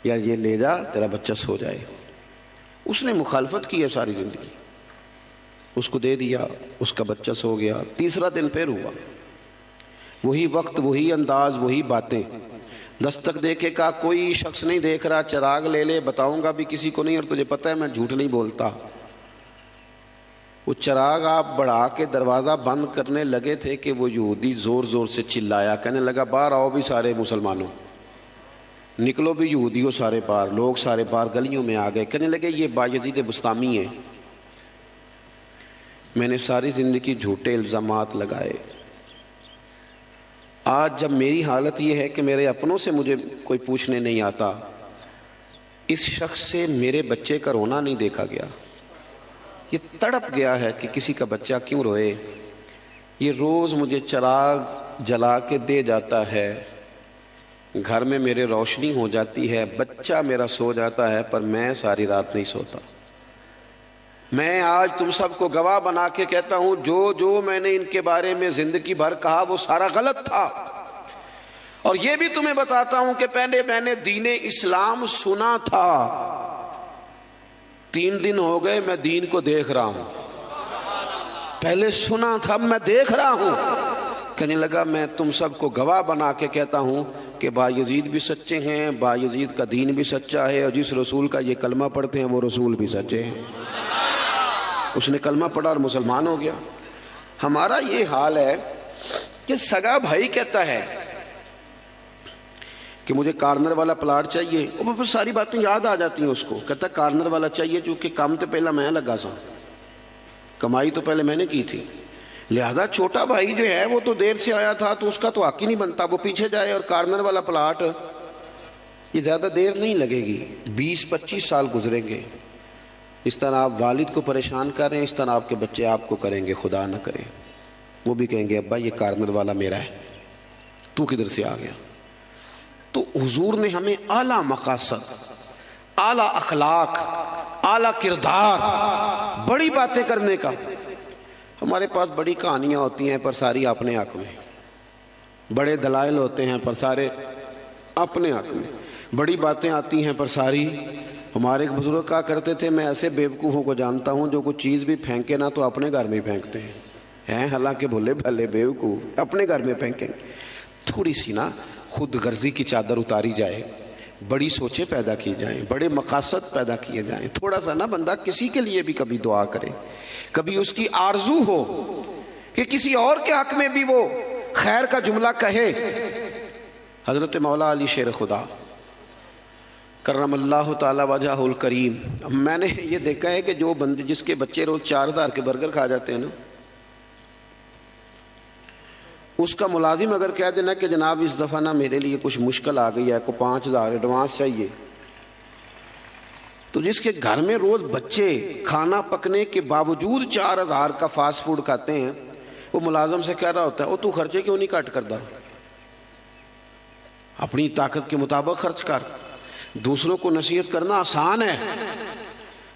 یا یہ لے جا تیرا بچہ سو جائے۔ اس نے مخالفت کی ہے ساری زندگی، اس کو دے دیا، اس کا بچہ سو گیا۔ تیسرا دن پھر ہوا، وہی وقت، وہی انداز، وہی باتیں۔ دستک دے کے کہا کوئی شخص نہیں دیکھ رہا، چراغ لے لے، بتاؤں گا بھی کسی کو نہیں، اور تجھے پتہ ہے میں جھوٹ نہیں بولتا۔ وہ چراغ آپ بڑھا کے دروازہ بند کرنے لگے تھے کہ وہ یہودی زور زور سے چلایا، کہنے لگا باہر آؤ بھی سارے مسلمانوں، نکلو بھی یہودیوں سارے باہر۔ لوگ سارے باہر گلیوں میں آ گئے، کہنے لگے یہ بایزید بسطامی ہے، میں نے ساری زندگی جھوٹے الزامات لگائے، آج جب میری حالت یہ ہے کہ میرے اپنوں سے مجھے کوئی پوچھنے نہیں آتا، اس شخص سے میرے بچے کا رونا نہیں دیکھا گیا، یہ تڑپ گیا ہے کہ کسی کا بچہ کیوں روئے، یہ روز مجھے چراغ جلا کے دے جاتا ہے، گھر میں میرے روشنی ہو جاتی ہے، بچہ میرا سو جاتا ہے، پر میں ساری رات نہیں سوتا۔ میں آج تم سب کو گواہ بنا کے کہتا ہوں، جو میں نے ان کے بارے میں زندگی بھر کہا وہ سارا غلط تھا، اور یہ بھی تمہیں بتاتا ہوں کہ پہلے میں نے دین اسلام سنا تھا، 3 دن ہو گئے میں دین کو دیکھ رہا ہوں، پہلے سنا تھا میں دیکھ رہا ہوں۔ کہنے لگا میں تم سب کو گواہ بنا کے کہتا ہوں کہ بایزید بھی سچے ہیں، بایزید کا دین بھی سچا ہے، اور جس رسول کا یہ کلمہ پڑھتے ہیں وہ رسول بھی سچے ہیں۔ اس نے کلمہ پڑھا اور مسلمان ہو گیا۔ ہمارا یہ حال ہے کہ سگا بھائی کہتا ہے کہ مجھے کارنر والا پلاٹ چاہیے، اور پھر ساری باتیں یاد آ جاتی ہیں اس کو، کہتا ہے کارنر والا چاہیے چونکہ کام تو پہلا میں لگا سا، کمائی تو پہلے میں نے کی تھی، لہذا چھوٹا بھائی جو ہے وہ تو دیر سے آیا تھا تو اس کا تو حق ہی نہیں بنتا، وہ پیچھے جائے، اور کارنر والا پلاٹ یہ زیادہ دیر نہیں لگے گی، 20-25 سال گزریں گے۔ اس طرح آپ والد کو پریشان کر رہے ہیں، اس طرح آپ کے بچے آپ کو کریں گے، خدا نہ کرے، وہ بھی کہیں گے ابا یہ کارنر والا میرا ہے، تو کدھر سے آ گیا۔ تو حضور نے ہمیں اعلیٰ مقاصد، اعلیٰ اخلاق، اعلیٰ کردار، بڑی باتیں کرنے کا۔ ہمارے پاس بڑی کہانیاں ہوتی ہیں پر ساری اپنے حق میں، بڑے دلائل ہوتے ہیں پر سارے اپنے حق میں، بڑی باتیں آتی ہیں پر ساری۔ ہمارے ایک بزرگ کہا کرتے تھے میں ایسے بیوقوفوں کو جانتا ہوں جو کوئی چیز بھی پھینکے نا تو اپنے گھر میں ہی پھینکتے ہیں، حالانکہ بھلے بھلے بیوقوف اپنے گھر میں پھینکیں۔ تھوڑی سی نا خود غرضی کی چادر اتاری جائے، بڑی سوچیں پیدا کی جائیں، بڑے مقاصد پیدا کیے جائیں، تھوڑا سا نا بندہ کسی کے لیے بھی کبھی دعا کرے، کبھی اس کی آرزو ہو کہ کسی اور کے حق میں بھی وہ خیر کا جملہ کہے۔ حضرت مولا علی شیر خدا کرم اللہ تعالی وجہ الکریم، میں نے یہ دیکھا ہے کہ جو بندے جس کے بچے روز 4000 کے برگر کھا جاتے ہیں نا، اس کا ملازم اگر کہہ دینا کہ جناب اس دفعہ نا میرے لیے کچھ مشکل آ گئی ہے، کو 5000 ایڈوانس چاہیے، تو جس کے گھر میں روز بچے کھانا پکنے کے باوجود 4000 کا فاسٹ فوڈ کھاتے ہیں، وہ ملازم سے کہہ رہا ہوتا ہے وہ تو خرچے کیوں نہیں کٹ کرتا، اپنی طاقت کے مطابق خرچ کر۔ دوسروں کو نصیحت کرنا آسان ہے،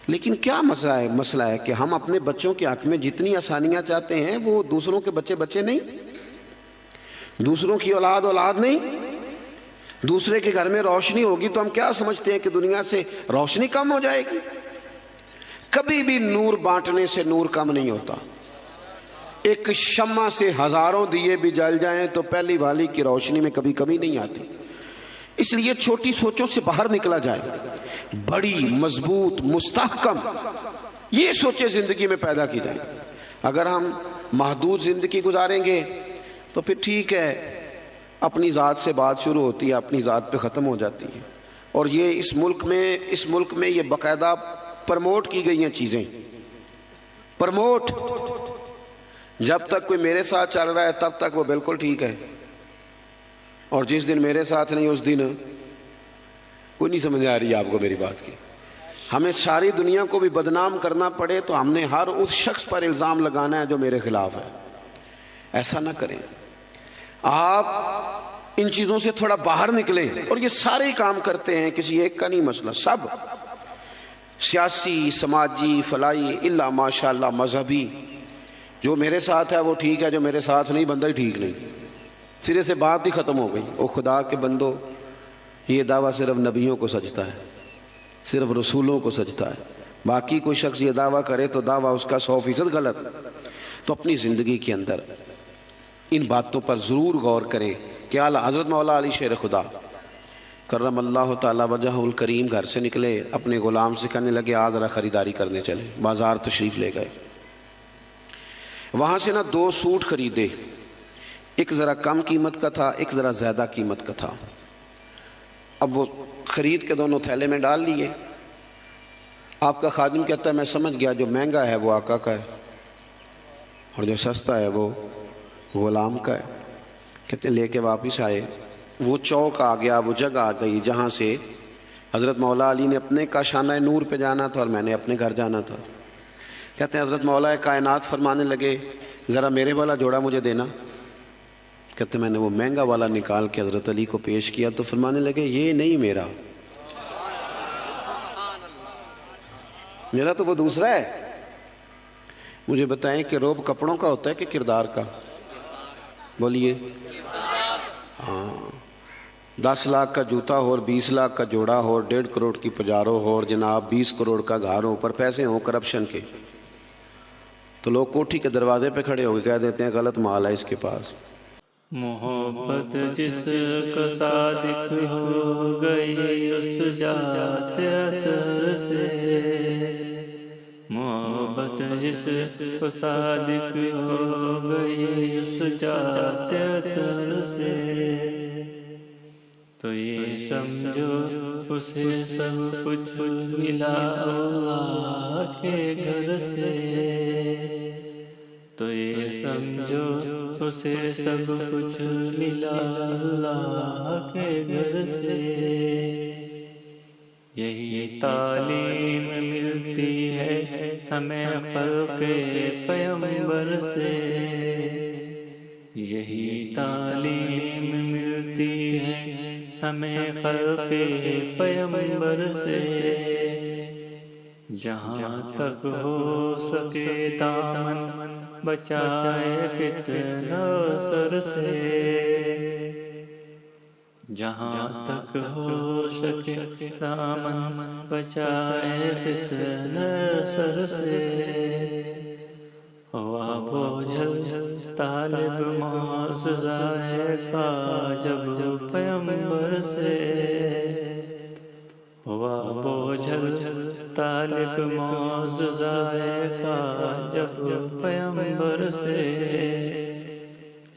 لیکن کیا مسئلہ ہے کہ ہم اپنے بچوں کے حق میں جتنی آسانیاں چاہتے ہیں وہ دوسروں کے بچے نہیں، دوسروں کی اولاد نہیں۔ دوسرے کے گھر میں روشنی ہوگی تو ہم کیا سمجھتے ہیں کہ دنیا سے روشنی کم ہو جائے گی؟ کبھی بھی نور بانٹنے سے نور کم نہیں ہوتا۔ ایک شمع سے ہزاروں دیے بھی جل جائیں تو پہلی والی کی روشنی میں کبھی کمی نہیں آتی۔ اس لیے چھوٹی سوچوں سے باہر نکلا جائے، بڑی مضبوط مستحکم یہ سوچیں زندگی میں پیدا کی جائیں۔ اگر ہم محدود زندگی گزاریں گے تو پھر ٹھیک ہے، اپنی ذات سے بات شروع ہوتی ہے، اپنی ذات پہ ختم ہو جاتی ہے، اور یہ اس ملک میں یہ باقاعدہ پرموٹ کی گئی ہیں چیزیں، پرموٹ۔ جب تک کوئی میرے ساتھ چل رہا ہے تب تک وہ بالکل ٹھیک ہے، اور جس دن میرے ساتھ نہیں اس دن کوئی نہیں سمجھ آ رہی ہے آپ کو میری بات کی۔ ہمیں ساری دنیا کو بھی بدنام کرنا پڑے تو ہم نے ہر اس شخص پر الزام لگانا ہے جو میرے خلاف ہے۔ ایسا نہ کریں۔ آپ ان چیزوں سے تھوڑا باہر نکلیں، اور یہ سارے کام کرتے ہیں، کسی ایک کا نہیں مسئلہ، سب سیاسی، سماجی، فلاحی، الا ماشاءاللہ مذہبی، جو میرے ساتھ ہے وہ ٹھیک ہے، جو میرے ساتھ نہیں بندہ ہی ٹھیک نہیں، سرے سے بات ہی ختم ہو گئی۔ او خدا کے بندو، یہ دعویٰ صرف نبیوں کو سجتا ہے، صرف رسولوں کو سجتا ہے، باقی کوئی شخص یہ دعویٰ کرے تو دعویٰ اس کا 100% غلط۔ تو اپنی زندگی کے اندر ان باتوں پر ضرور غور کریں کہ اعلیٰ حضرت مولا علی شیر خدا کرم اللہ تعالیٰ وجہ الکریم گھر سے نکلے، اپنے غلام سے کہنے لگے آج ذرا خریداری کرنے چلے، بازار تشریف لے گئے، وہاں سے 2 سوٹ خریدے، ایک ذرا کم قیمت کا تھا، ایک ذرا زیادہ قیمت کا تھا۔ اب وہ خرید کے دونوں تھیلے میں ڈال لیے۔ آپ کا خادم کہتا ہے میں سمجھ گیا جو مہنگا ہے وہ آقا کا ہے اور جو سستا ہے وہ غلام کا ہے۔ کہتے لے کے واپس آئے، وہ چوک آ گیا، وہ جگہ آ گئی جہاں سے حضرت مولا علی نے اپنے کاشانہ نور پہ جانا تھا اور میں نے اپنے گھر جانا تھا۔ کہتے ہیں حضرت مولا کائنات فرمانے لگے ذرا میرے والا جوڑا مجھے دینا۔ کہتے میں نے وہ مہنگا والا نکال کے حضرت علی کو پیش کیا تو فرمانے لگے یہ نہیں میرا تو وہ دوسرا ہے۔ مجھے بتائیں کہ روب کپڑوں کا ہوتا ہے کہ کردار کا؟ بولیے۔ ہاں، 10 لاکھ کا جوتا ہو اور 20 لاکھ کا جوڑا ہو اور 1.5 کروڑ کی پجارو ہو اور جناب 20 کروڑ کا گھر ہو، پر پیسے ہوں کرپشن کے، تو لوگ کوٹھی کے دروازے پہ کھڑے ہو کے کہہ دیتے ہیں غلط مال ہے اس کے پاس۔ محبت جس کا صادق ہو گئی اس جات عطر سے، محبت جس کا صادق ہو گئی اس جات عطر سے، تو یہ سمجھو اسے سب کچھ ملا اللہ کے گھر سے، تو یہ سمجھو اسے سب کچھ ملا اللہ کے گھر سے۔ یہی تعلیم ملتی ہے ہمیں خلق پیغمبر سے، یہی تعلیم ملتی ہے ہمیں خلق پیغمبر سے، جہاں تک ہو سکے دامن بچائے فتنہ سر سے، جہاں تک ہو سکے دامن بچائے فتنہ سر سے، ہوا بوجھل طالب معجزہ کا جب پیغمبر سے، ہوا بوجھل طالب معجزہ کا جب پیغمبر سے،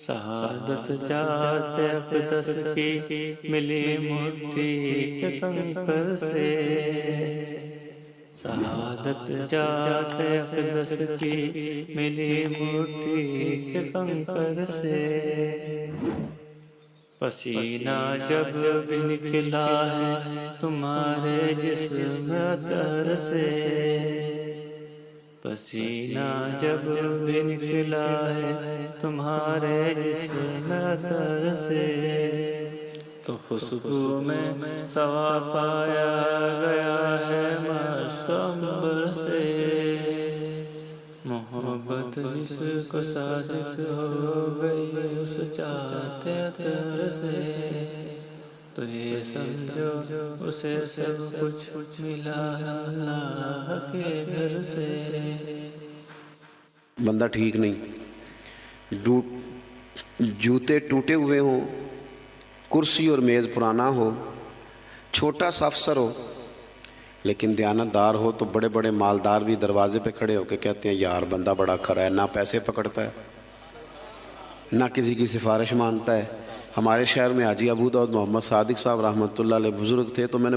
شہادت جات اقدس کی ملی مٹھی کے کنکر سے، شہادت جات اقدس کی ملی مٹھی کے کنکر سے، پسینہ جب بھی نکلا ہے تمہارے جسم عطر سے، پسینہ جب بھی نکلا ہے تمہارے جسم عطر سے، تو خوشبو میں سوا پایا گیا ہے مشک عنبر سے، محبت جس کو صادق ہو گئی اس جات عطر سے، تو یہ سمجھو اسے سب کچھ ملا اللہ کے گھر سے۔ بندہ ٹھیک نہیں، جوتے ٹوٹے ہوئے ہوں، کرسی اور میز پرانا ہو، چھوٹا سا افسر ہو لیکن دیانتدار ہو، تو بڑے بڑے مالدار بھی دروازے پہ کھڑے ہو کے کہتے ہیں یار بندہ بڑا کھرا ہے، نہ پیسے پکڑتا ہے نہ کسی کی سفارش مانتا ہے۔ ہمارے شہر میں حاجی ابو داؤد محمد صادق صاحب رحمۃ اللہ علیہ بزرگ تھے، تو میں نے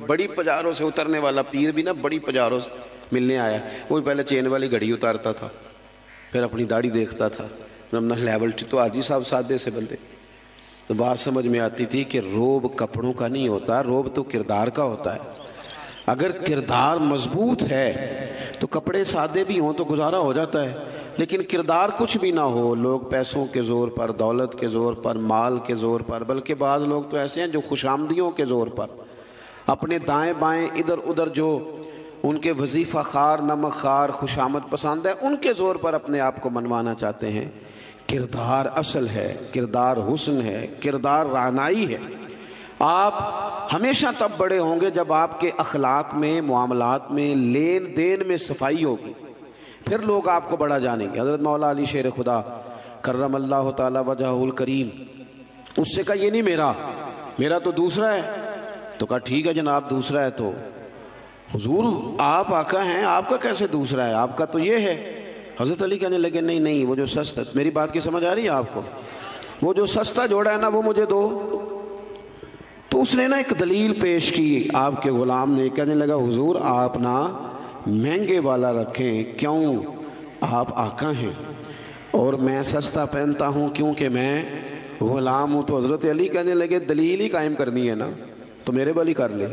بڑی پجاروں سے اترنے والا پیر بھی نا بڑی پجاروں سے ملنے آیا، وہ پہلے چین والی گھڑی اتارتا تھا، پھر اپنی داڑھی دیکھتا تھا، اپنا لیول تو حاجی صاحب سادے سے بندے، تو بات سمجھ میں آتی تھی کہ روب کپڑوں کا نہیں ہوتا، روب تو کردار کا ہوتا ہے۔ اگر کردار مضبوط ہے تو کپڑے سادے بھی ہوں تو گزارا ہو جاتا ہے، لیکن کردار کچھ بھی نہ ہو، لوگ پیسوں کے زور پر، دولت کے زور پر، مال کے زور پر، بلکہ بعض لوگ تو ایسے ہیں جو خوش آمدیوں کے زور پر اپنے دائیں بائیں ادھر ادھر جو ان کے وظیفہ خوار، نمک خوار، خوش آمد پسند ہے، ان کے زور پر اپنے آپ کو منوانا چاہتے ہیں۔ کردار اصل ہے، کردار حسن ہے، کردار رعنائی ہے۔ آپ ہمیشہ تب بڑے ہوں گے جب آپ کے اخلاق میں، معاملات میں، لین دین میں صفائی ہوگی، پھر لوگ آپ کو بڑا جانیں گے۔ حضرت مولا علی شیر خدا کرم اللہ تعالی وجہہ الکریم، اس سے کہا یہ نہیں میرا تو دوسرا ہے۔ تو کہا ٹھیک ہے جناب، دوسرا ہے تو حضور آپ آقا ہیں، آپ کا کیسے دوسرا ہے، آپ کا تو یہ ہے۔ حضرت علی کہنے لگے نہیں وہ جو سستا، میری بات کی سمجھ آ رہی ہے آپ کو، وہ جو سستا جوڑا ہے نا وہ مجھے دو۔ تو اس نے نا ایک دلیل پیش کی، آپ کے غلام نے، کہنے لگا حضور آپ نا مہنگے والا رکھیں، کیوں؟ آپ آقا ہیں اور میں سستا پہنتا ہوں کیونکہ میں غلام ہوں۔ تو حضرت علی کہنے لگے دلیل ہی قائم کرنی ہے نا تو میرے والی کر لے،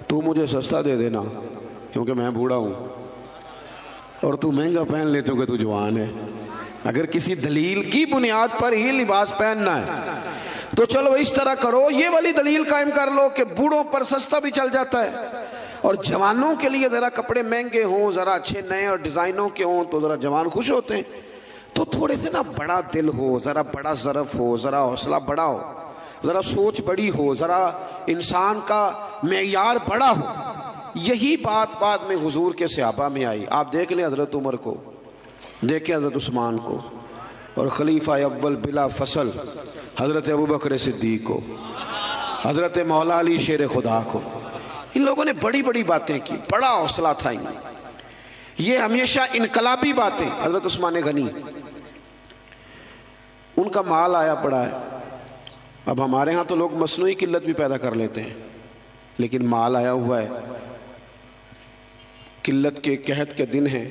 تو مجھے سستا دے دینا کیونکہ میں بوڑھا ہوں، اور تو مہنگا پہن لے چونکہ تو جوان ہے۔ اگر کسی دلیل کی بنیاد پر ہی لباس پہننا ہے تو چلو اس طرح کرو، یہ والی دلیل قائم کر لو کہ بوڑھوں پر سستا بھی چل جاتا ہے، اور جوانوں کے لیے ذرا کپڑے مہنگے ہوں، ذرا اچھے نئے اور ڈیزائنوں کے ہوں تو ذرا جوان خوش ہوتے ہیں۔ تو تھوڑے سے نا بڑا دل ہو، ذرا بڑا ظرف ہو، ذرا حوصلہ بڑا ہو، ذرا سوچ بڑی ہو، ذرا انسان کا معیار بڑا ہو۔ یہی بات بعد میں حضور کے صحابہ میں آئی۔ آپ دیکھ لیں حضرت عمر کو، دیکھیں حضرت عثمان کو، اور خلیفہ اول بلا فصل حضرت ابوبکر صدیق کو، حضرت مولا علی شیر خدا کو۔ ان لوگوں نے بڑی بڑی باتیں کی، بڑا حوصلہ تھا ان میں، یہ ہمیشہ انقلابی باتیں۔ حضرت عثمان غنی، ان کا مال آیا پڑا ہے۔ اب ہمارے ہاں تو لوگ مصنوعی قلت بھی پیدا کر لیتے ہیں، لیکن مال آیا ہوا ہے، قلت کے قحط کے دن ہیں۔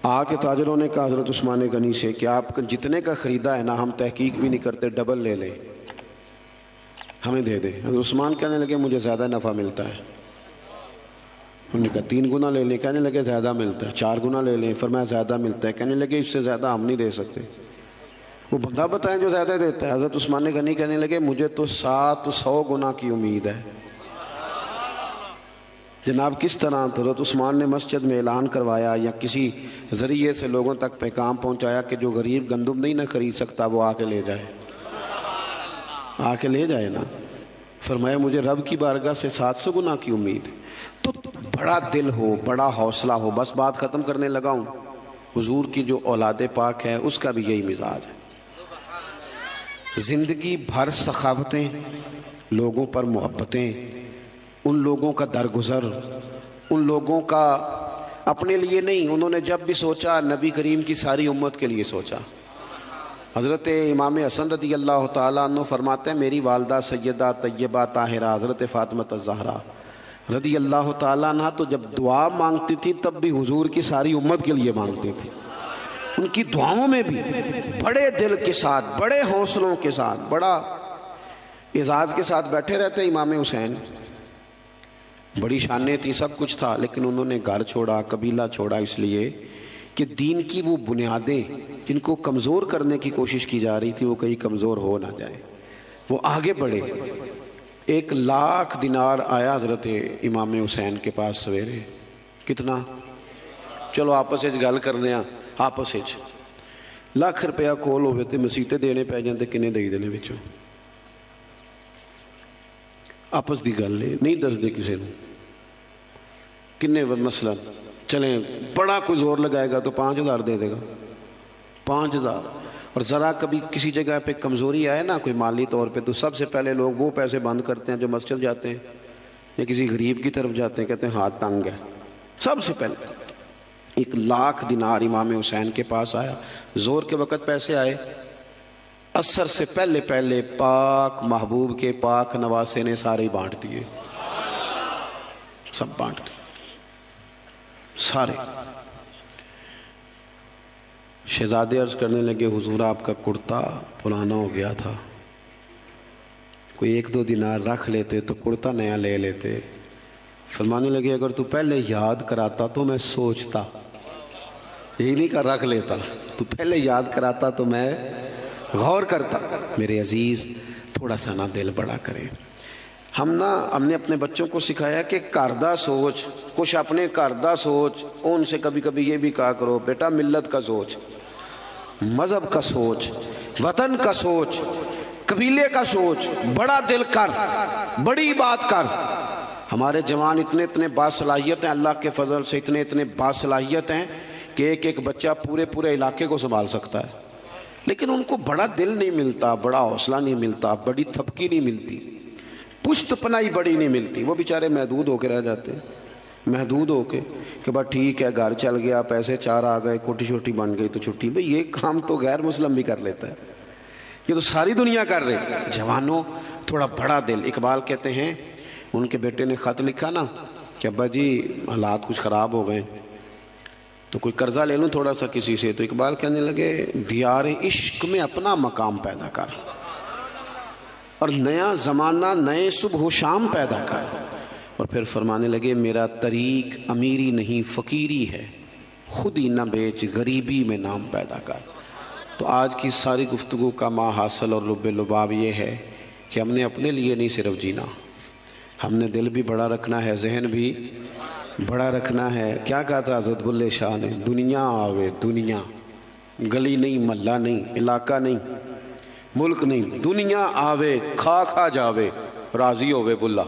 آ کے تاجروں نے کہا حضرت عثمان غنی سے کہ آپ جتنے کا خریدا ہے نا ہم تحقیق بھی نہیں کرتے، ڈبل لے لیں، ہمیں دے دیں۔ حضرت عثمان کہنے لگے مجھے زیادہ نفع ملتا ہے۔ انہوں نے کہا 3 گنا لے لیں، کہنے لگے زیادہ ملتا ہے۔ 4 گنا لے لیں، فرمایا زیادہ ملتا ہے، کہنے لگے اس سے زیادہ ہم نہیں دے سکتے۔ وہ بندہ بتائیں جو زیادہ دیتا ہے۔ حضرت عثمان غنی کہنے لگے مجھے تو 700 گنا کی امید ہے۔ جناب کس طرح؟ تو حضرت عثمان نے مسجد میں اعلان کروایا یا کسی ذریعے سے لوگوں تک پیغام پہنچایا کہ جو غریب گندم نہیں نہ خرید سکتا وہ آ کے لے جائے، آ کے لے جائے نا۔ فرمایا مجھے رب کی بارگاہ سے 700 گنا کی امید ہے۔ تو بڑا دل ہو، بڑا حوصلہ ہو۔ بس بات ختم کرنے لگا ہوں۔ حضور کی جو اولاد پاک ہے اس کا بھی یہی مزاج ہے، زندگی بھر سخاوتیں، لوگوں پر محبتیں، ان لوگوں کا درگزر، ان لوگوں کا اپنے لیے نہیں، انہوں نے جب بھی سوچا نبی کریم کی ساری امت کے لیے سوچا۔ حضرت امام حسن رضی اللہ تعالیٰ عنہ فرماتے ہیں میری والدہ سیدہ طیبہ طاہرہ حضرت فاطمہ الزہرا رضی اللہ تعالیٰ عنہ تو جب دعا مانگتی تھی تب بھی حضور کی ساری امت کے لیے مانگتی تھی۔ ان کی دعاؤں میں بھی بڑے دل کے ساتھ، بڑے حوصلوں کے ساتھ، بڑا اعزاز کے ساتھ بیٹھے رہتے۔ امام حسین بڑی شانیں تھی، سب کچھ تھا، لیکن انہوں نے گھر چھوڑا، قبیلہ چھوڑا، اس لیے کہ دین کی وہ بنیادیں جن کو کمزور کرنے کی کوشش کی جا رہی تھی وہ کہیں کمزور ہو نہ جائے، وہ آگے بڑھے۔ 1,00,000 دینار آیا حضرت امام حسین کے پاس سویرے۔ کتنا؟ چلو آپس وچ گل کرنے ہاں، آپس وچ 1,00,000 روپیہ کول ہوئے تے مسیتے دینے پੈ جاندے، کنے دئی دینے وچوں؟ آپس دی گل ہے، نہیں دسدے کسے نوں۔ کنے مثلا چلیں بڑا کوئی زور لگائے گا تو 5,000 دے دے گا، 5,000۔ اور ذرا کبھی کسی جگہ پہ کمزوری آئے نا کوئی مالی طور پہ تو سب سے پہلے لوگ وہ پیسے بند کرتے ہیں جو مسجد جاتے ہیں یا کسی غریب کی طرف جاتے ہیں، کہتے ہیں ہاتھ تنگ ہے۔ سب سے پہلے 1,00,000 دینار امام حسین کے پاس آیا۔ زور کے وقت پیسے آئے، عصر سے پہلے پہلے پاک محبوب کے پاک نواسے نے سارے بانٹ دیے، سب بانٹ دیے سارے۔ شہزادے عرض کرنے لگے حضور آپ کا کرتا پرانا ہو گیا تھا، کوئی 1-2 دینار رکھ لیتے تو کرتا نیا لے لیتے۔ فرمانے لگے اگر تو پہلے یاد کراتا تو میں سوچتا، یہی نہیں کر رکھ لیتا۔ تو پہلے یاد کراتا تو میں غور کرتا۔ میرے عزیز تھوڑا سا نا دل بڑا کریں۔ ہم نے اپنے بچوں کو سکھایا کہ گھر دا سوچ، کچھ اپنے گھر دا سوچ، ان سے کبھی کبھی یہ بھی کہا کرو بیٹا ملت کا سوچ، مذہب کا سوچ، وطن کا سوچ، قبیلے کا سوچ، بڑا دل کر، بڑی بات کر۔ ہمارے جوان اتنے باصلاحیت ہیں، اللہ کے فضل سے اتنے باصلاحیت ہیں کہ ایک بچہ پورے علاقے کو سنبھال سکتا ہے، لیکن ان کو بڑا دل نہیں ملتا، بڑا حوصلہ نہیں ملتا، بڑی تھپکی نہیں ملتی، پشت پناہی بڑی نہیں ملتی۔ وہ بیچارے محدود ہو کے رہ جاتے ہیں، محدود ہو کے کہ بس ٹھیک ہے گھر چل گیا، پیسے 4 آ گئے، کوٹھی چھوٹی بن گئی تو چھٹی۔ بھئی یہ کام تو غیر مسلم بھی کر لیتا ہے، یہ تو ساری دنیا کر رہی ہے۔ جوانوں تھوڑا بڑا دل۔ اقبال کہتے ہیں ان کے بیٹے نے خط لکھا نا کہ ابا جی حالات کچھ خراب ہو گئے تو کوئی قرضہ لے لوں تھوڑا سا کسی سے، تو اقبال کہنے لگے دیار عشق میں اپنا مقام پیدا کر اور نیا زمانہ نئے صبح و شام پیدا کر۔ اور پھر فرمانے لگے میرا طریق امیری نہیں فقیری ہے، خود ہی نہ بیچ غریبی میں نام پیدا کر۔ تو آج کی ساری گفتگو کا ماحصل اور لب لباب یہ ہے کہ ہم نے اپنے لیے نہیں صرف جینا، ہم نے دل بھی بڑا رکھنا ہے، ذہن بھی بڑا رکھنا ہے۔ کیا کہا تھا حضرت بلے شاہ نے؟ دنیا آوے دنیا، گلی نہیں، محلہ نہیں، علاقہ نہیں، ملک نہیں، دنیا آوے کھا جاوے راضی ہووے بلا۔